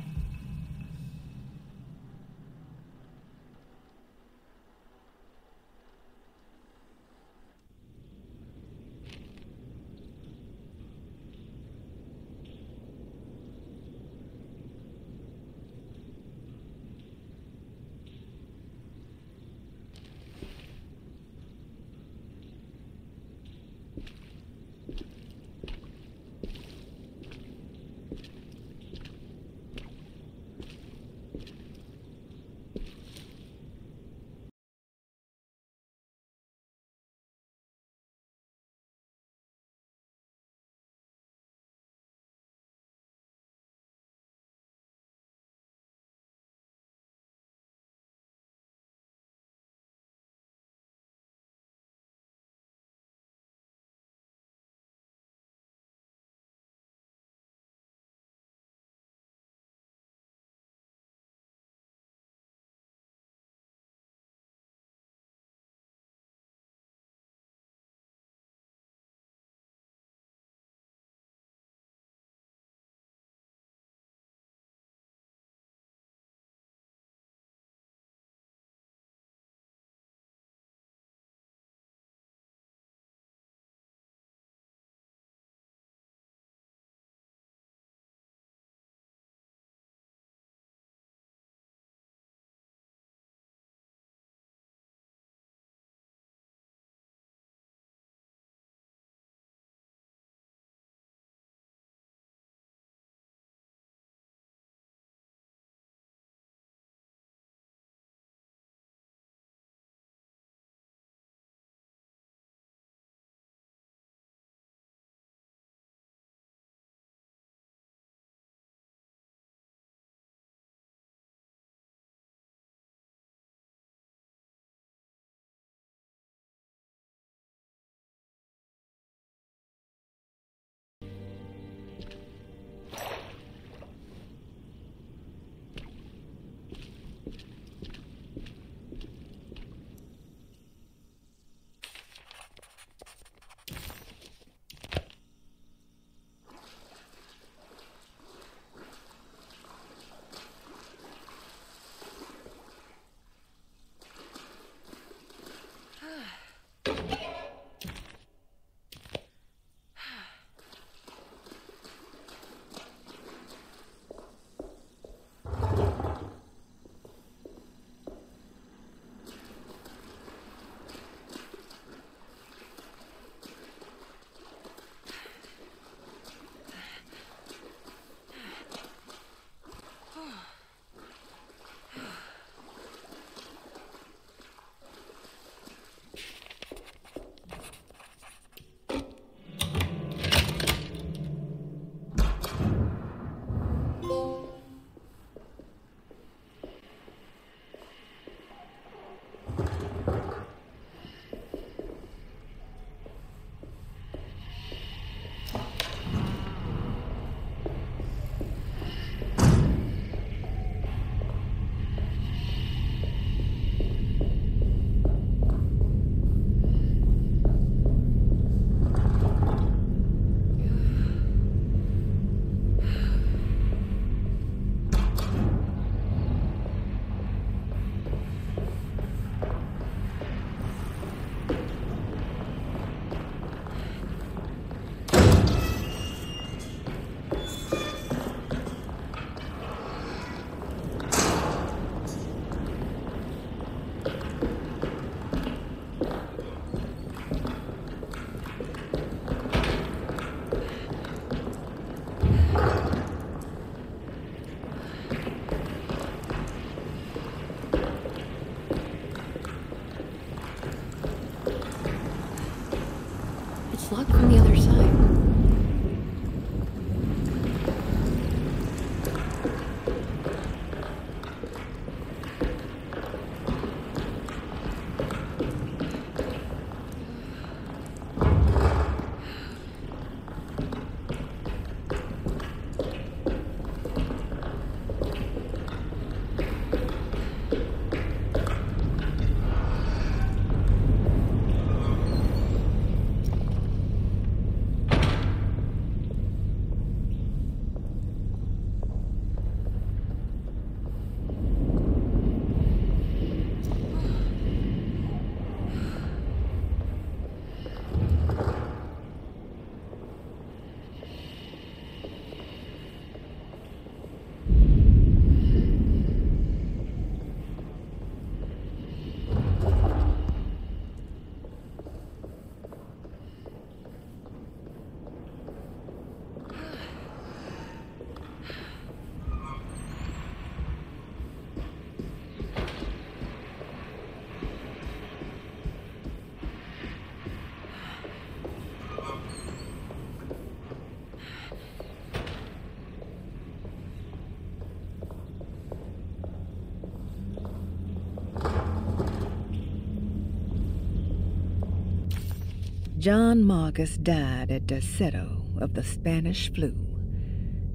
S1: John Marcus died at Deseto of the Spanish flu,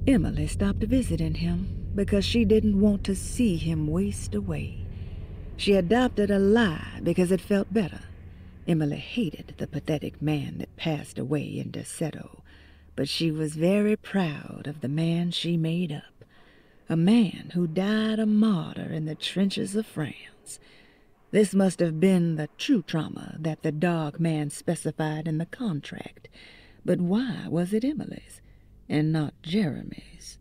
S1: Emily stopped visiting him because she didn't want to see him waste away. She adopted a lie because it felt better. Emily hated the pathetic man that passed away in Deseto, but she was very proud of the man she made up, a man who died a martyr in the trenches of France. This must have been the true trauma that the dog man specified in the contract, but why was it Emily's and not Jeremy's?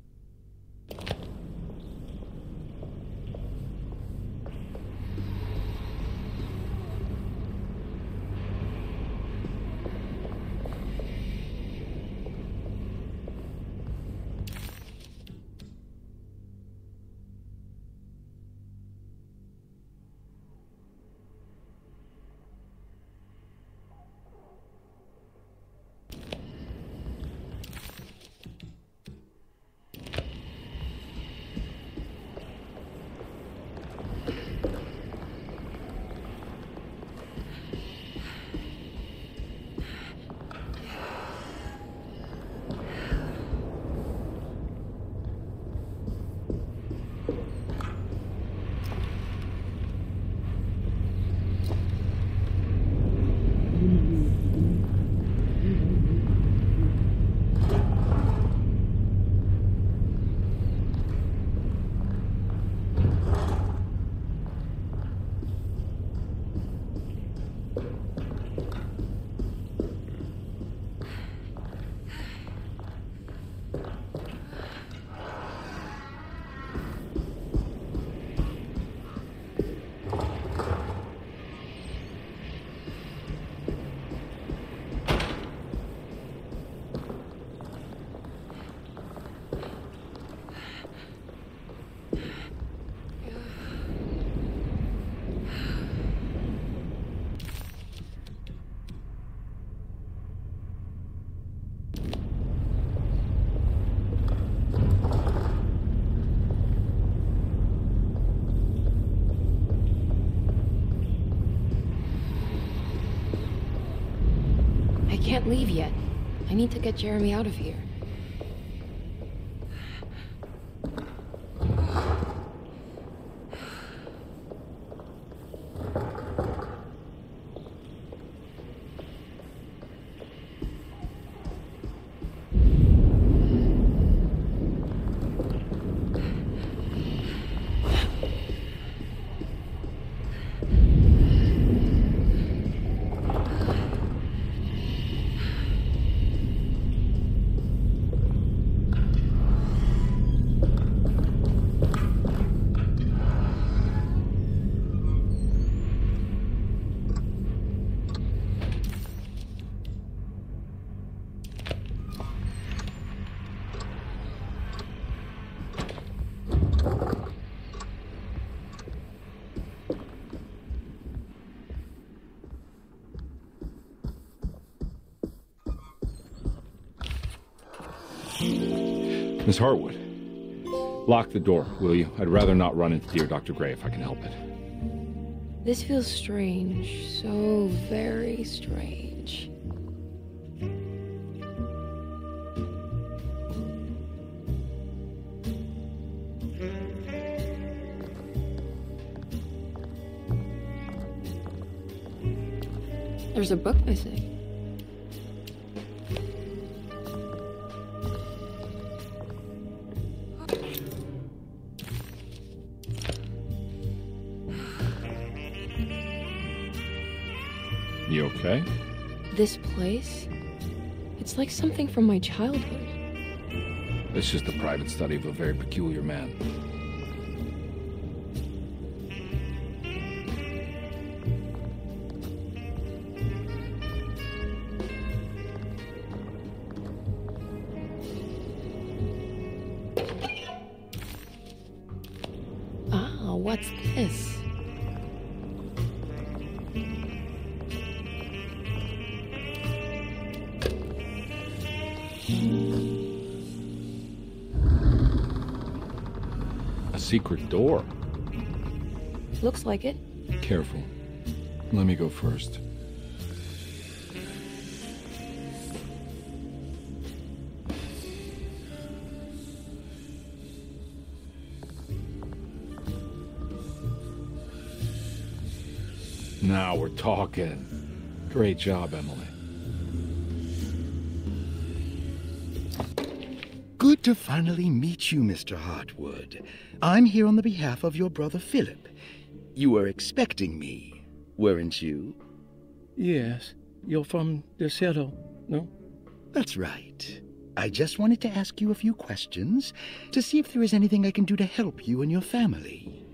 S4: I can't leave yet. I need to get Jeremy out of here.
S17: Miss Hartwood, lock the door, will you? I'd rather not run into dear Dr. Gray if I can help it.
S4: This feels strange. So very strange. There's a book missing.
S17: You okay?
S4: This place? It's like something from my childhood.
S17: It's just a private study of a very peculiar man.
S4: Ah, what's this?
S17: A secret door.
S4: Looks like it.
S17: Careful. Let me go first. Now we're talking. Great job, Emily.
S8: Good to finally meet you, Mr. Hartwood. I'm here on the behalf of your brother Philip. You were expecting me, weren't you?
S12: Yes. You're from DeSoto, no?
S8: That's right. I just wanted to ask you a few questions to see if there is anything I can do to help you and your family.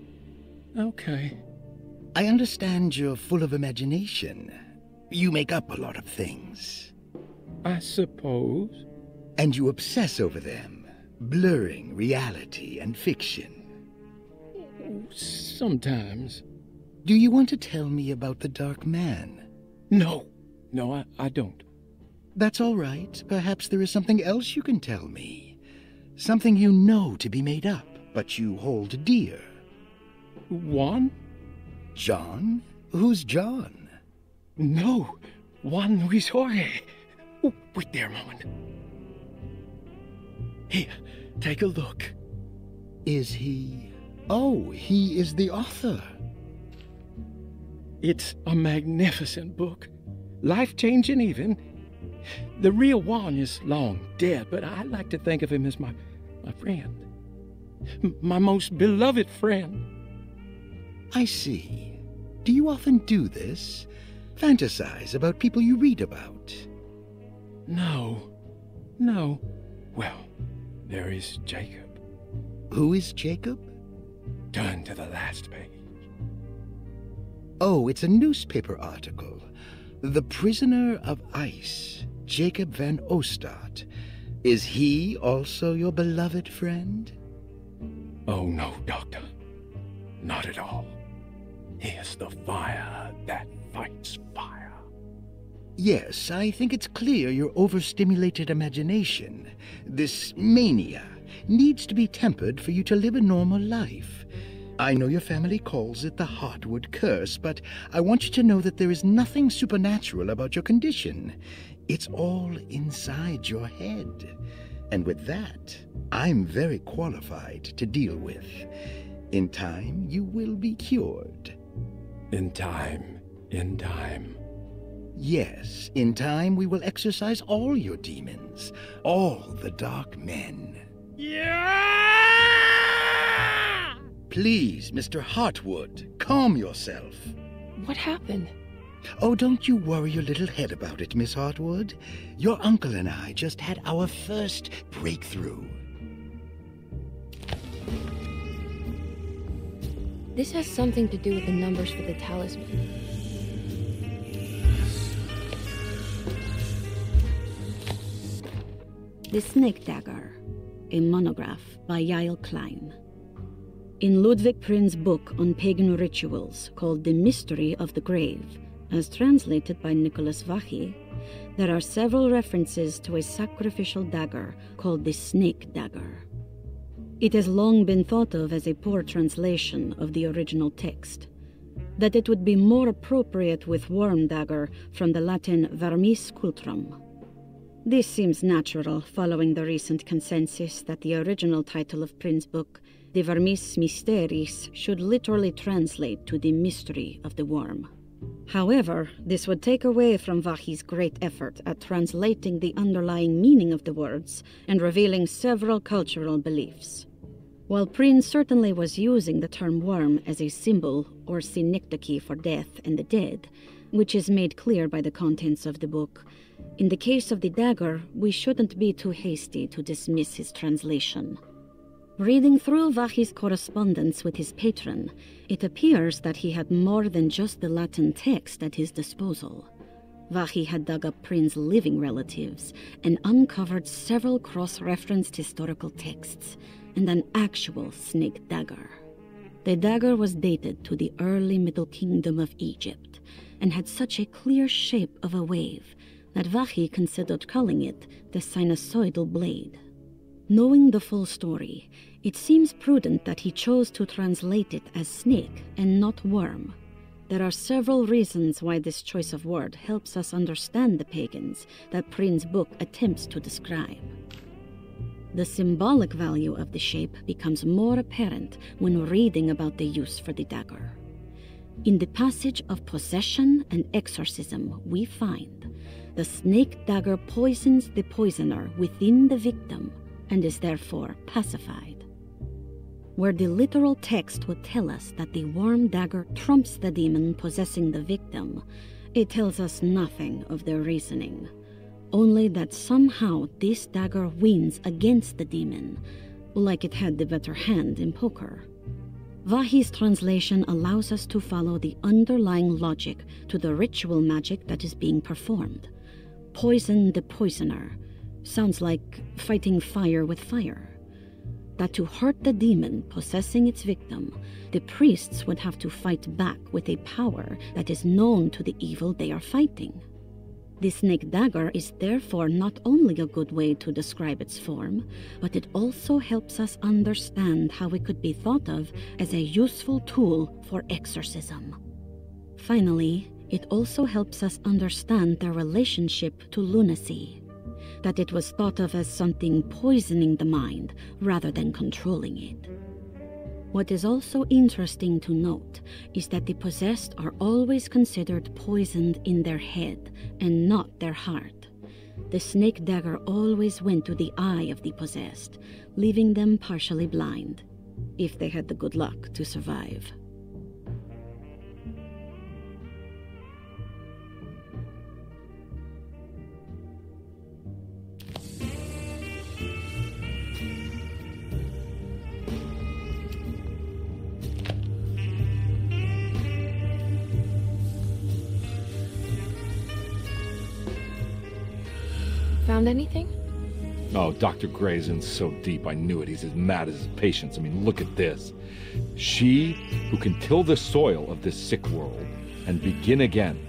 S12: Okay.
S8: I understand you're full of imagination. You make up a lot of things.
S12: I suppose.
S8: And you obsess over them, blurring reality and fiction.
S12: Sometimes.
S8: Do you want to tell me about the Dark Man?
S12: No, I don't.
S8: That's all right. Perhaps there is something else you can tell me. Something you know to be made up, but you hold dear.
S12: Juan?
S8: John? Who's John?
S12: No, Juan Luis Jorge. Oh, wait there a moment. Here, take a look.
S8: Is he... Oh, he is the author.
S12: It's a magnificent book. Life-changing even. The real Juan is long dead, but I like to think of him as my friend. My most beloved friend.
S8: I see. Do you often do this? Fantasize about people you read about?
S12: No. Well, there is Jacob.
S8: Who is Jacob?
S12: Turn to the last page.
S8: Oh, it's a newspaper article. The Prisoner of Ice, Jacob van Ostad. Is he also your beloved friend?
S12: Oh, no, Doctor. Not at all. He is the fire that fights fire.
S8: Yes, I think it's clear your overstimulated imagination, this mania, needs to be tempered for you to live a normal life. I know your family calls it the Hartwood curse, but I want you to know that there is nothing supernatural about your condition. It's all inside your head. And with that, I'm very qualified to deal with. In time, you will be cured.
S12: In time.
S8: Yes, in time we will exorcise all your demons, all the dark men.
S12: Yeah!
S8: Please, Mr. Hartwood, calm yourself.
S4: What happened?
S8: Oh, don't you worry your little head about it, Miss Hartwood. Your uncle and I just had our first breakthrough.
S4: This has something to do with the numbers for the talisman.
S5: The Snake Dagger, a monograph by Yael Klein. In Ludwig Prin's book on pagan rituals called The Mystery of the Grave, as translated by Nicholas Vachy, there are several references to a sacrificial dagger called the Snake Dagger. It has long been thought of as a poor translation of the original text, that it would be more appropriate with worm dagger from the Latin vermis cultrum. This seems natural following the recent consensus that the original title of Prin's book, De Vermis Mysteris, should literally translate to the mystery of the worm. However, this would take away from Vachy's great effort at translating the underlying meaning of the words and revealing several cultural beliefs. While Prin certainly was using the term worm as a symbol or synecdoche for death and the dead, which is made clear by the contents of the book, in the case of the dagger, we shouldn't be too hasty to dismiss his translation. Reading through Vachy's correspondence with his patron, it appears that he had more than just the Latin text at his disposal. Vachy had dug up Prin's living relatives and uncovered several cross-referenced historical texts and an actual snake dagger. The dagger was dated to the early Middle Kingdom of Egypt and had such a clear shape of a wave that Vachy considered calling it the sinusoidal blade. Knowing the full story, it seems prudent that he chose to translate it as snake and not worm. There are several reasons why this choice of word helps us understand the pagans that Prin's book attempts to describe. The symbolic value of the shape becomes more apparent when reading about the use for the dagger. In the passage of possession and exorcism, we find the snake dagger poisons the poisoner within the victim and is therefore pacified. Where the literal text would tell us that the worm dagger trumps the demon possessing the victim, it tells us nothing of their reasoning, only that somehow this dagger wins against the demon, like it had the better hand in poker. Vahi's translation allows us to follow the underlying logic to the ritual magic that is being performed. Poison the poisoner sounds like fighting fire with fire. That to hurt the demon possessing its victim, the priests would have to fight back with a power that is known to the evil they are fighting. The snake dagger is therefore not only a good way to describe its form, but it also helps us understand how it could be thought of as a useful tool for exorcism. Finally, it also helps us understand their relationship to lunacy, that it was thought of as something poisoning the mind rather than controlling it. What is also interesting to note is that the possessed are always considered poisoned in their head and not their heart. The snake dagger always went to the eye of the possessed, leaving them partially blind, if they had the good luck to survive.
S4: Found anything?
S17: Oh, Dr. Gray's in so deep, I knew it. He's as mad as his patients. I mean, look at this. She who can till the soil of this sick world and begin again,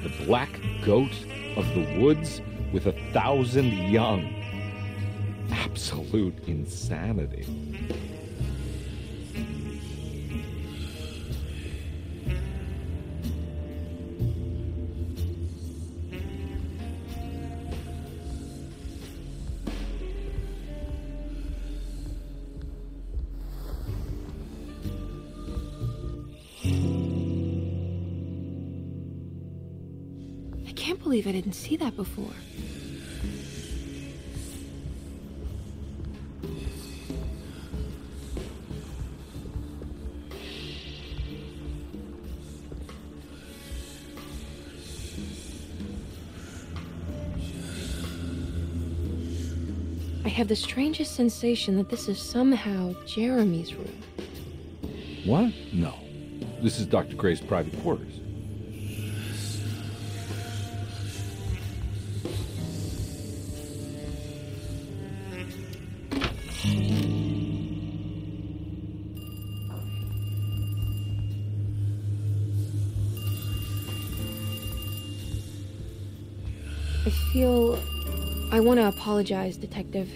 S17: the black goat of the woods with 1,000 young. Absolute insanity.
S4: I can't believe I didn't see that before. I have the strangest sensation that this is somehow Jeremy's room.
S17: What? No. This is Dr. Gray's private quarters.
S4: I want to apologize, Detective,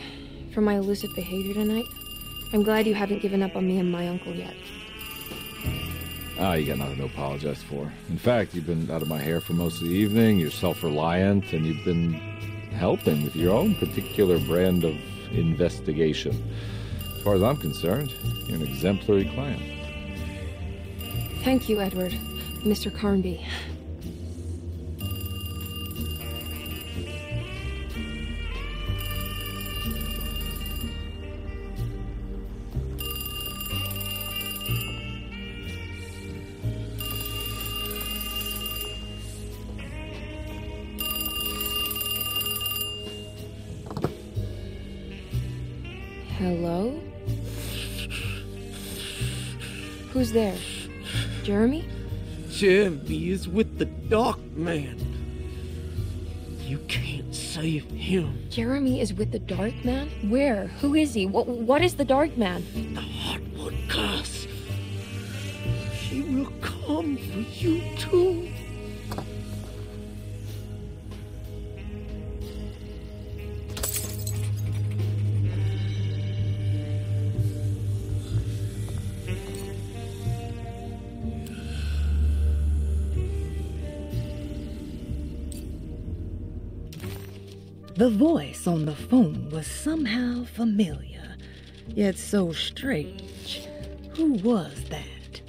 S4: for my elusive behavior tonight. I'm glad you haven't given up on me and my uncle yet.
S17: You got nothing to apologize for. In fact, you've been out of my hair for most of the evening, you're self-reliant, and you've been helping with your own particular brand of investigation. As far as I'm concerned, you're an exemplary client.
S4: Thank you, Edward. Mr. Carnby. Hello? Who's there? Jeremy?
S6: Jeremy is with the Dark Man. You can't save him.
S4: Jeremy is with the Dark Man? Where? Who is he? What is the Dark Man?
S6: The Hartwood curse. She will come for you too.
S1: The voice on the phone was somehow familiar, yet so strange. Who was that?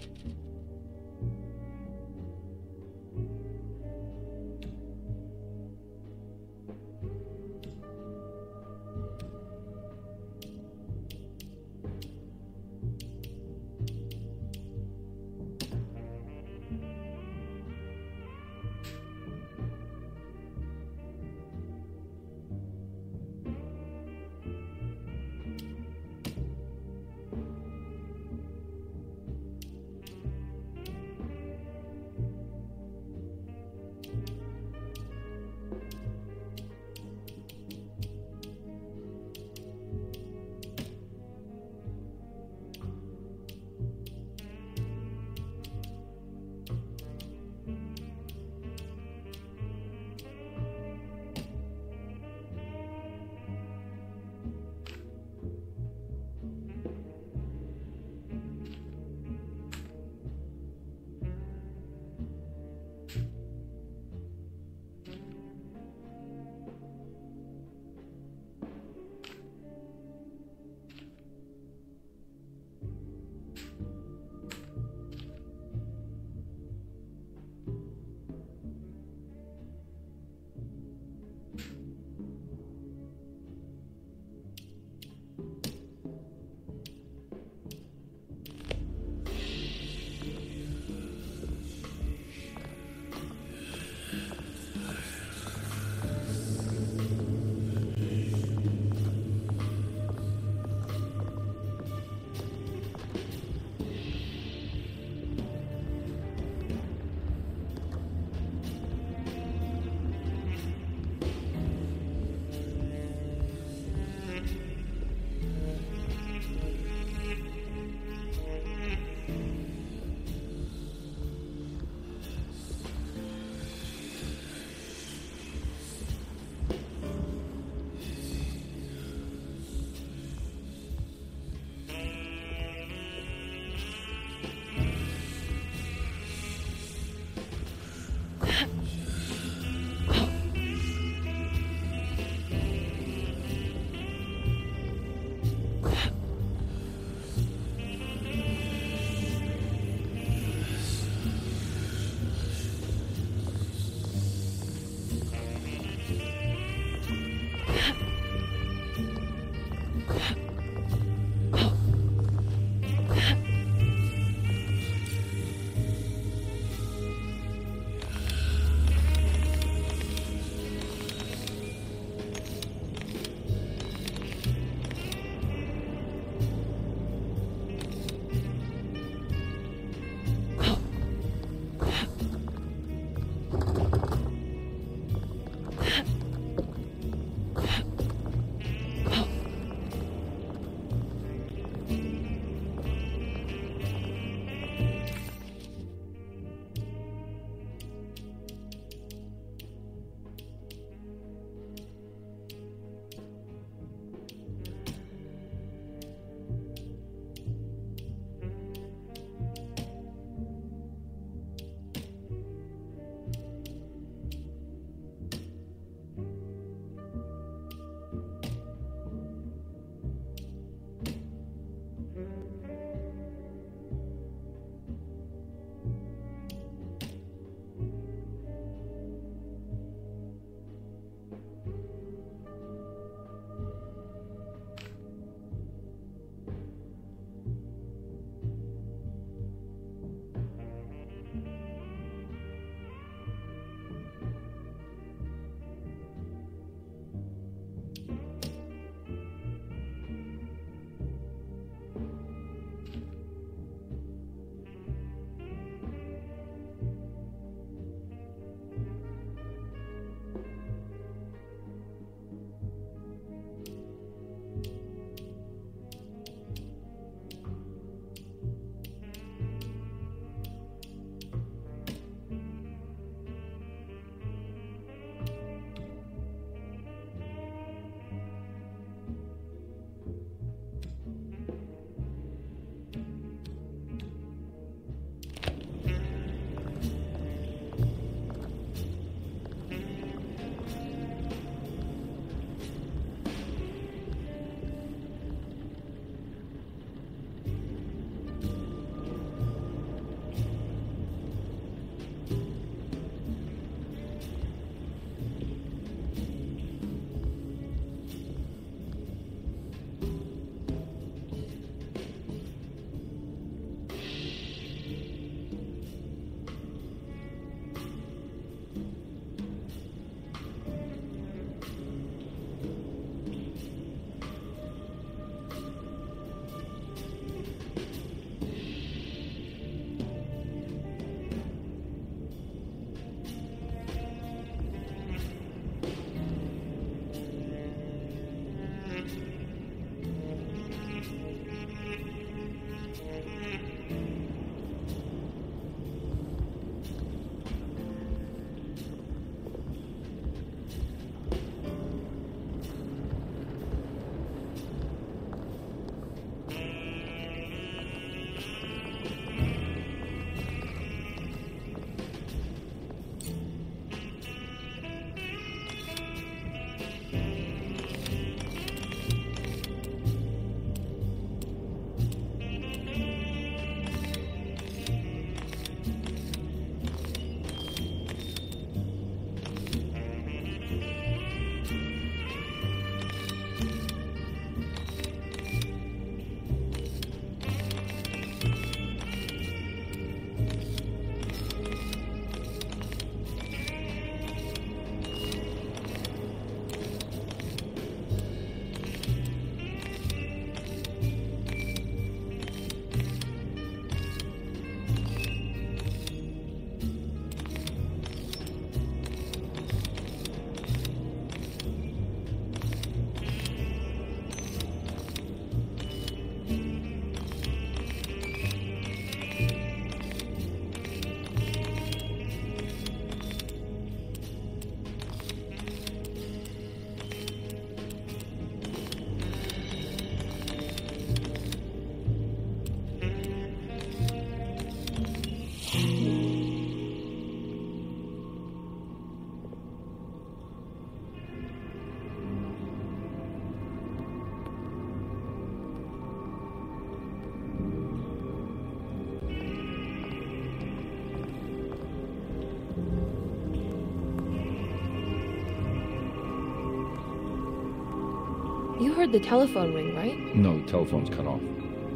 S4: You heard the telephone ring, right?
S17: No, the telephone's cut off.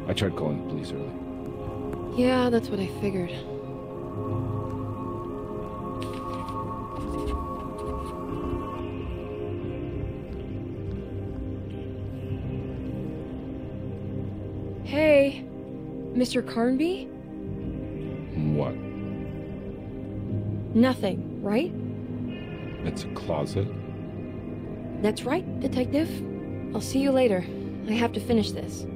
S17: I tried calling the police earlier.
S4: Yeah, that's what I figured. Hey, Mr. Carnby?
S17: What?
S4: Nothing, right?
S17: It's a closet?
S4: That's right, Detective. I'll see you later. I have to finish this.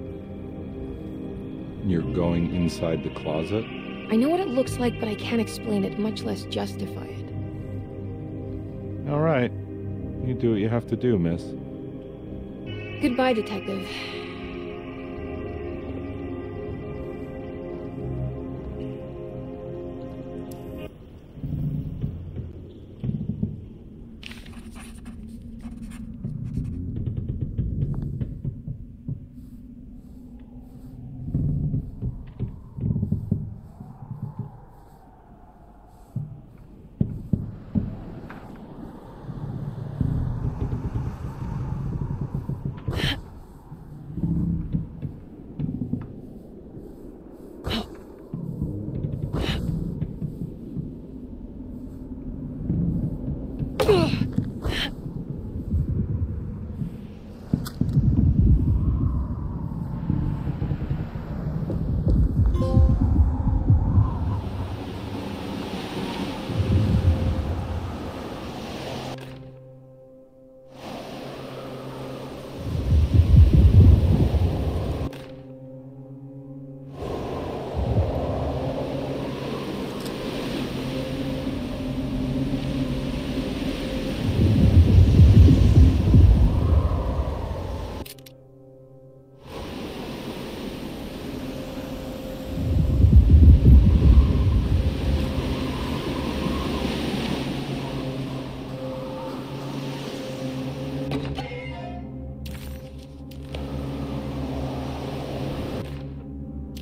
S17: You're going inside the closet?
S4: I know what it looks like, but I can't explain it, much less justify it.
S17: All right. You do what you have to do, miss.
S4: Goodbye, Detective.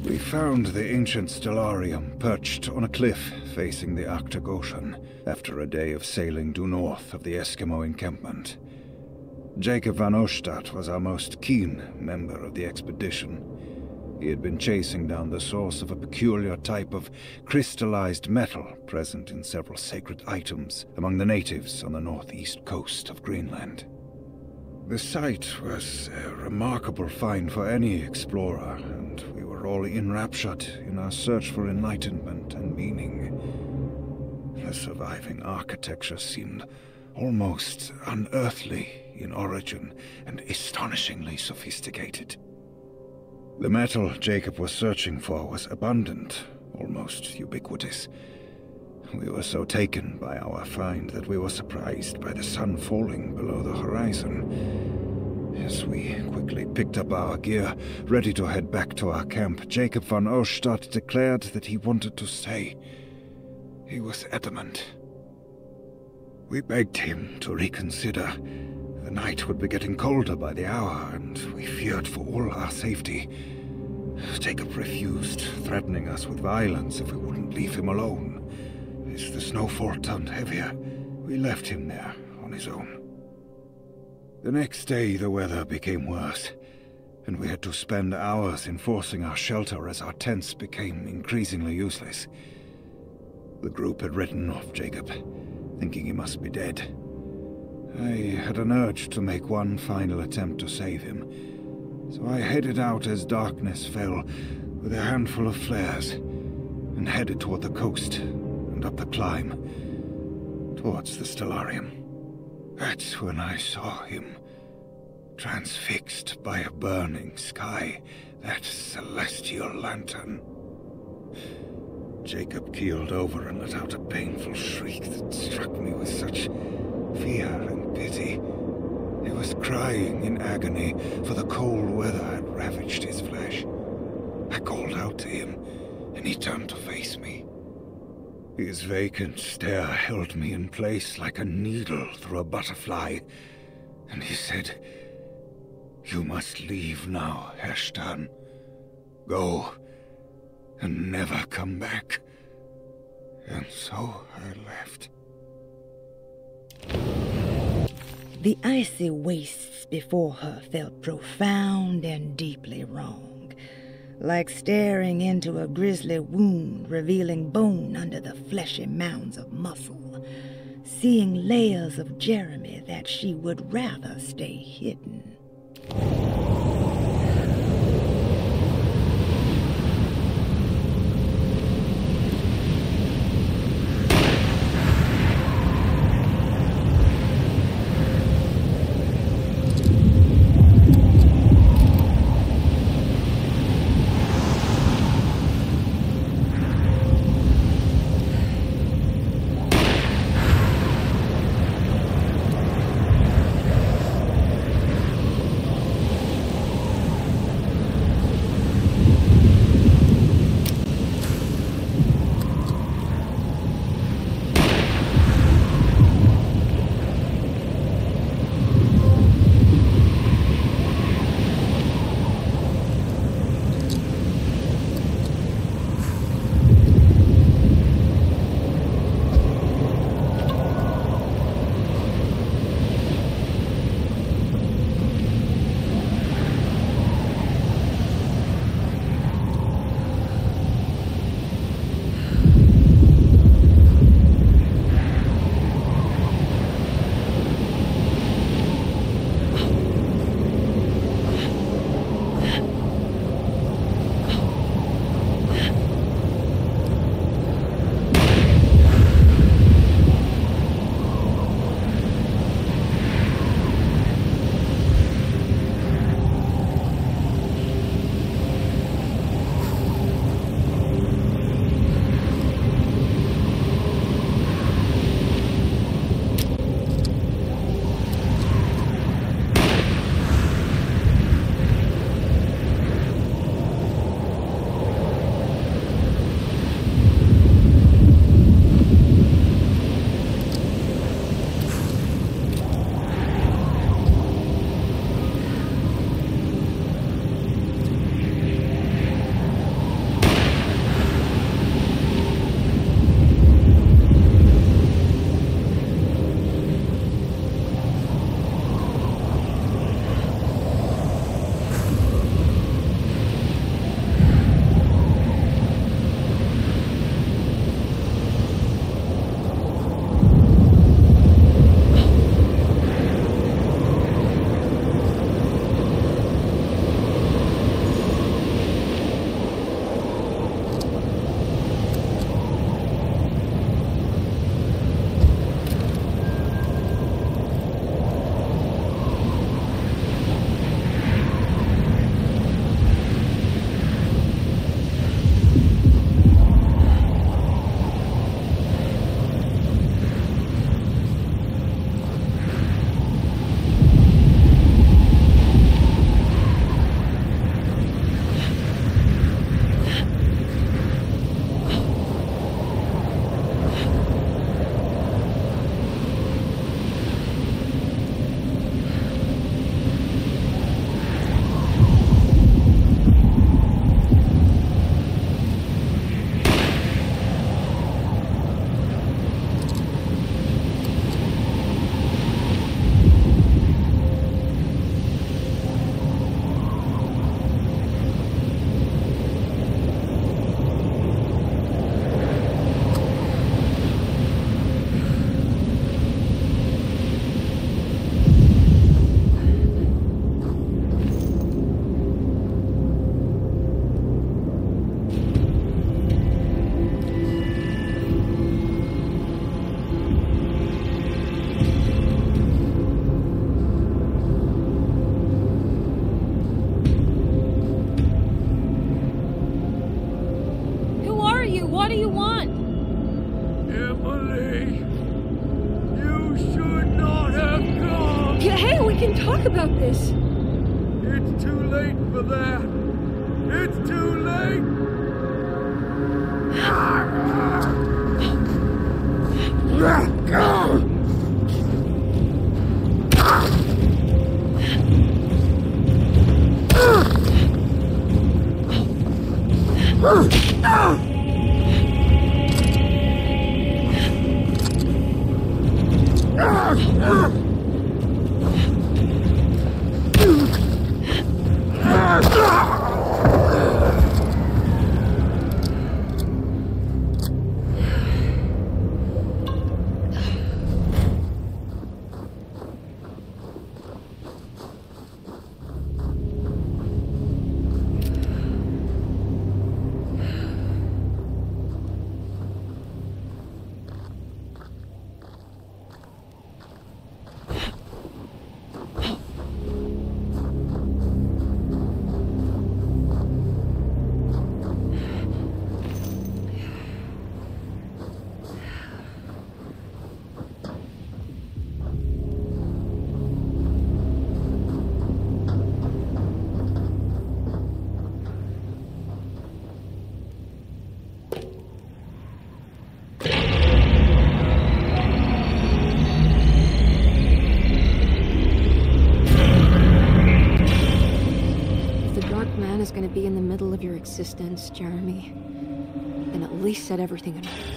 S18: We found the ancient stellarium perched on a cliff facing the Arctic Ocean after a day of sailing due north of the Eskimo encampment. Jacob van Oostad was our most keen member of the expedition. He had been chasing down the source of a peculiar type of crystallized metal present in several sacred items among the natives on the northeast coast of Greenland. The site was a remarkable find for any explorer, and we were all enraptured in our search for enlightenment and meaning. The surviving architecture seemed almost unearthly in origin and astonishingly sophisticated. The metal Jacob was searching for was abundant, almost ubiquitous. We were so taken by our find that we were surprised by the sun falling below the horizon. As we quickly picked up our gear, ready to head back to our camp, Jacob van Oostad declared that he wanted to stay. He was adamant. We begged him to reconsider. The night would be getting colder by the hour, and we feared for all our safety. Jacob refused, threatening us with violence if we wouldn't leave him alone. As the snowfall turned heavier, we left him there on his own. The next day, the weather became worse, and we had to spend hours enforcing our shelter as our tents became increasingly useless. The group had written off Jacob, thinking he must be dead. I had an urge to make one final attempt to save him, so I headed out as darkness fell with a handful of flares and headed toward the coast and up the climb towards the stellarium. That's when I saw him, transfixed by a burning sky, that celestial lantern. Jacob keeled over and let out a painful shriek that struck me with such fear and pity. He was crying in agony, for the cold weather had ravaged his flesh. I called out to him, and he turned to face me. His vacant stare held me in place like a needle through a butterfly, and he said, "You must leave now, Herr Stern. Go, and never come back." And so I left.
S1: The icy wastes before her felt profound and deeply wrong, like staring into a grisly wound revealing bone under the fleshy mounds of muscle, seeing layers of Jeremy that she would rather stay hidden.
S4: Talk about this.
S19: It's too late for that. It's too late.
S4: least set everything in order.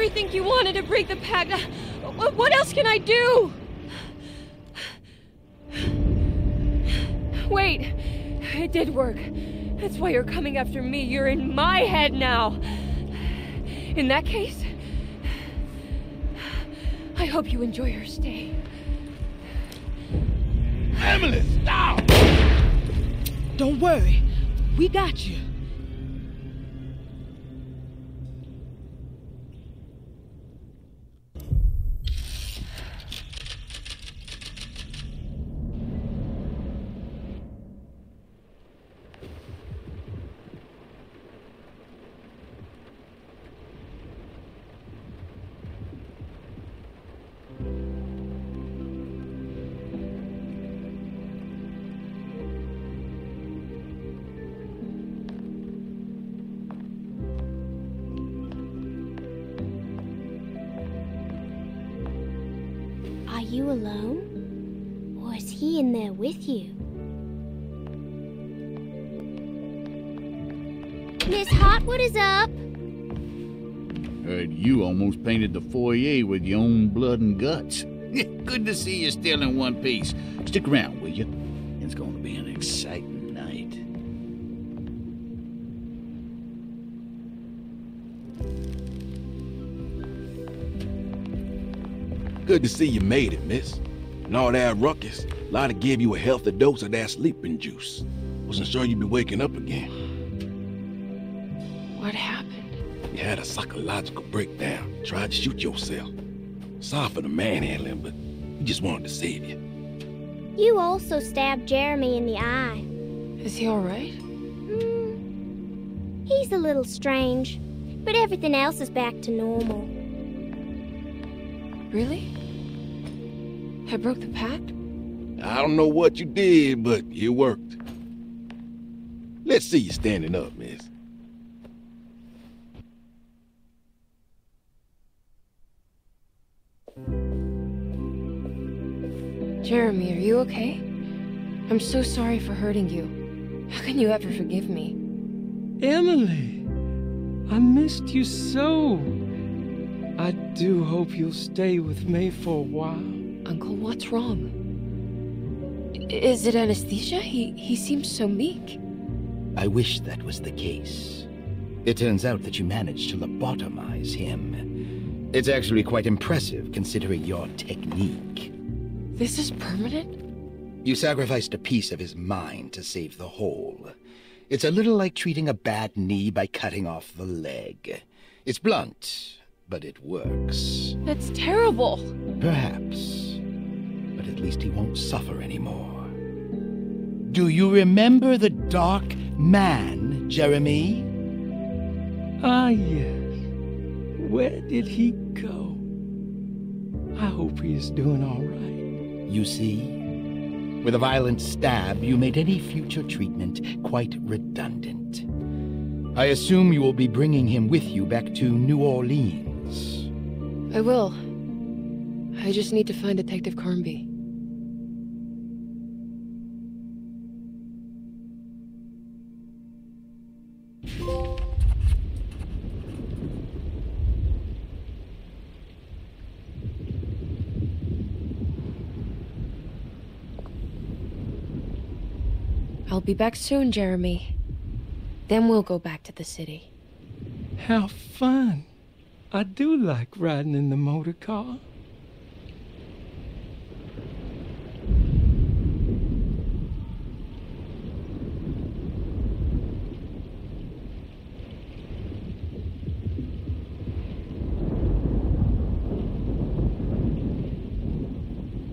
S4: everything you wanted to break the pact. What else can I do? Wait, it did work. That's why you're coming after me. You're in my head now. In that case, I hope you enjoy your stay.
S3: Emily, stop!
S2: Don't worry. We got you.
S10: Are you alone? Or is he in there with you? Miss Hartwood is up.
S9: Heard you almost painted the foyer with your own blood and guts. Good to see you still in one piece. Stick around, will you? It's going to be an exciting night.
S3: Good to see you made it, miss. And all that ruckus, Lotta gave you a healthy dose of that sleeping juice. Wasn't sure you'd be waking up again.
S4: What happened?
S3: You had a psychological breakdown. Tried to shoot yourself. Sorry for the manhandling, but we just wanted to save you.
S10: You also stabbed Jeremy in the eye.
S4: Is he all right?
S10: He's a little strange, but everything else is back to normal.
S4: Really? I broke the pact?
S3: I don't know what you did, but it worked. Let's see you standing up, miss.
S4: Jeremy, are you okay? I'm so sorry for hurting you. How can you ever forgive me?
S12: Emily, I missed you so. I do hope you'll stay with me for a while.
S4: Uncle, what's wrong? Is it anesthesia? He seems so meek.
S8: I wish that was the case. It turns out that you managed to lobotomize him. It's actually quite impressive considering your technique.
S4: This is permanent?
S8: You sacrificed a piece of his mind to save the whole. It's a little like treating a bad knee by cutting off the leg. It's blunt, but it works.
S4: That's terrible.
S8: Perhaps. But at least he won't suffer anymore. Do you remember the Dark Man, Jeremy?
S12: Ah, yes. Where did he go? I hope he is doing all right.
S8: You see? With a violent stab, you made any future treatment quite redundant. I assume you will be bringing him with you back to New Orleans.
S4: I will. I just need to find Detective Carnby. I'll be back soon, Jeremy. Then we'll go back to the city.
S12: How fun. I do like riding in the motor car.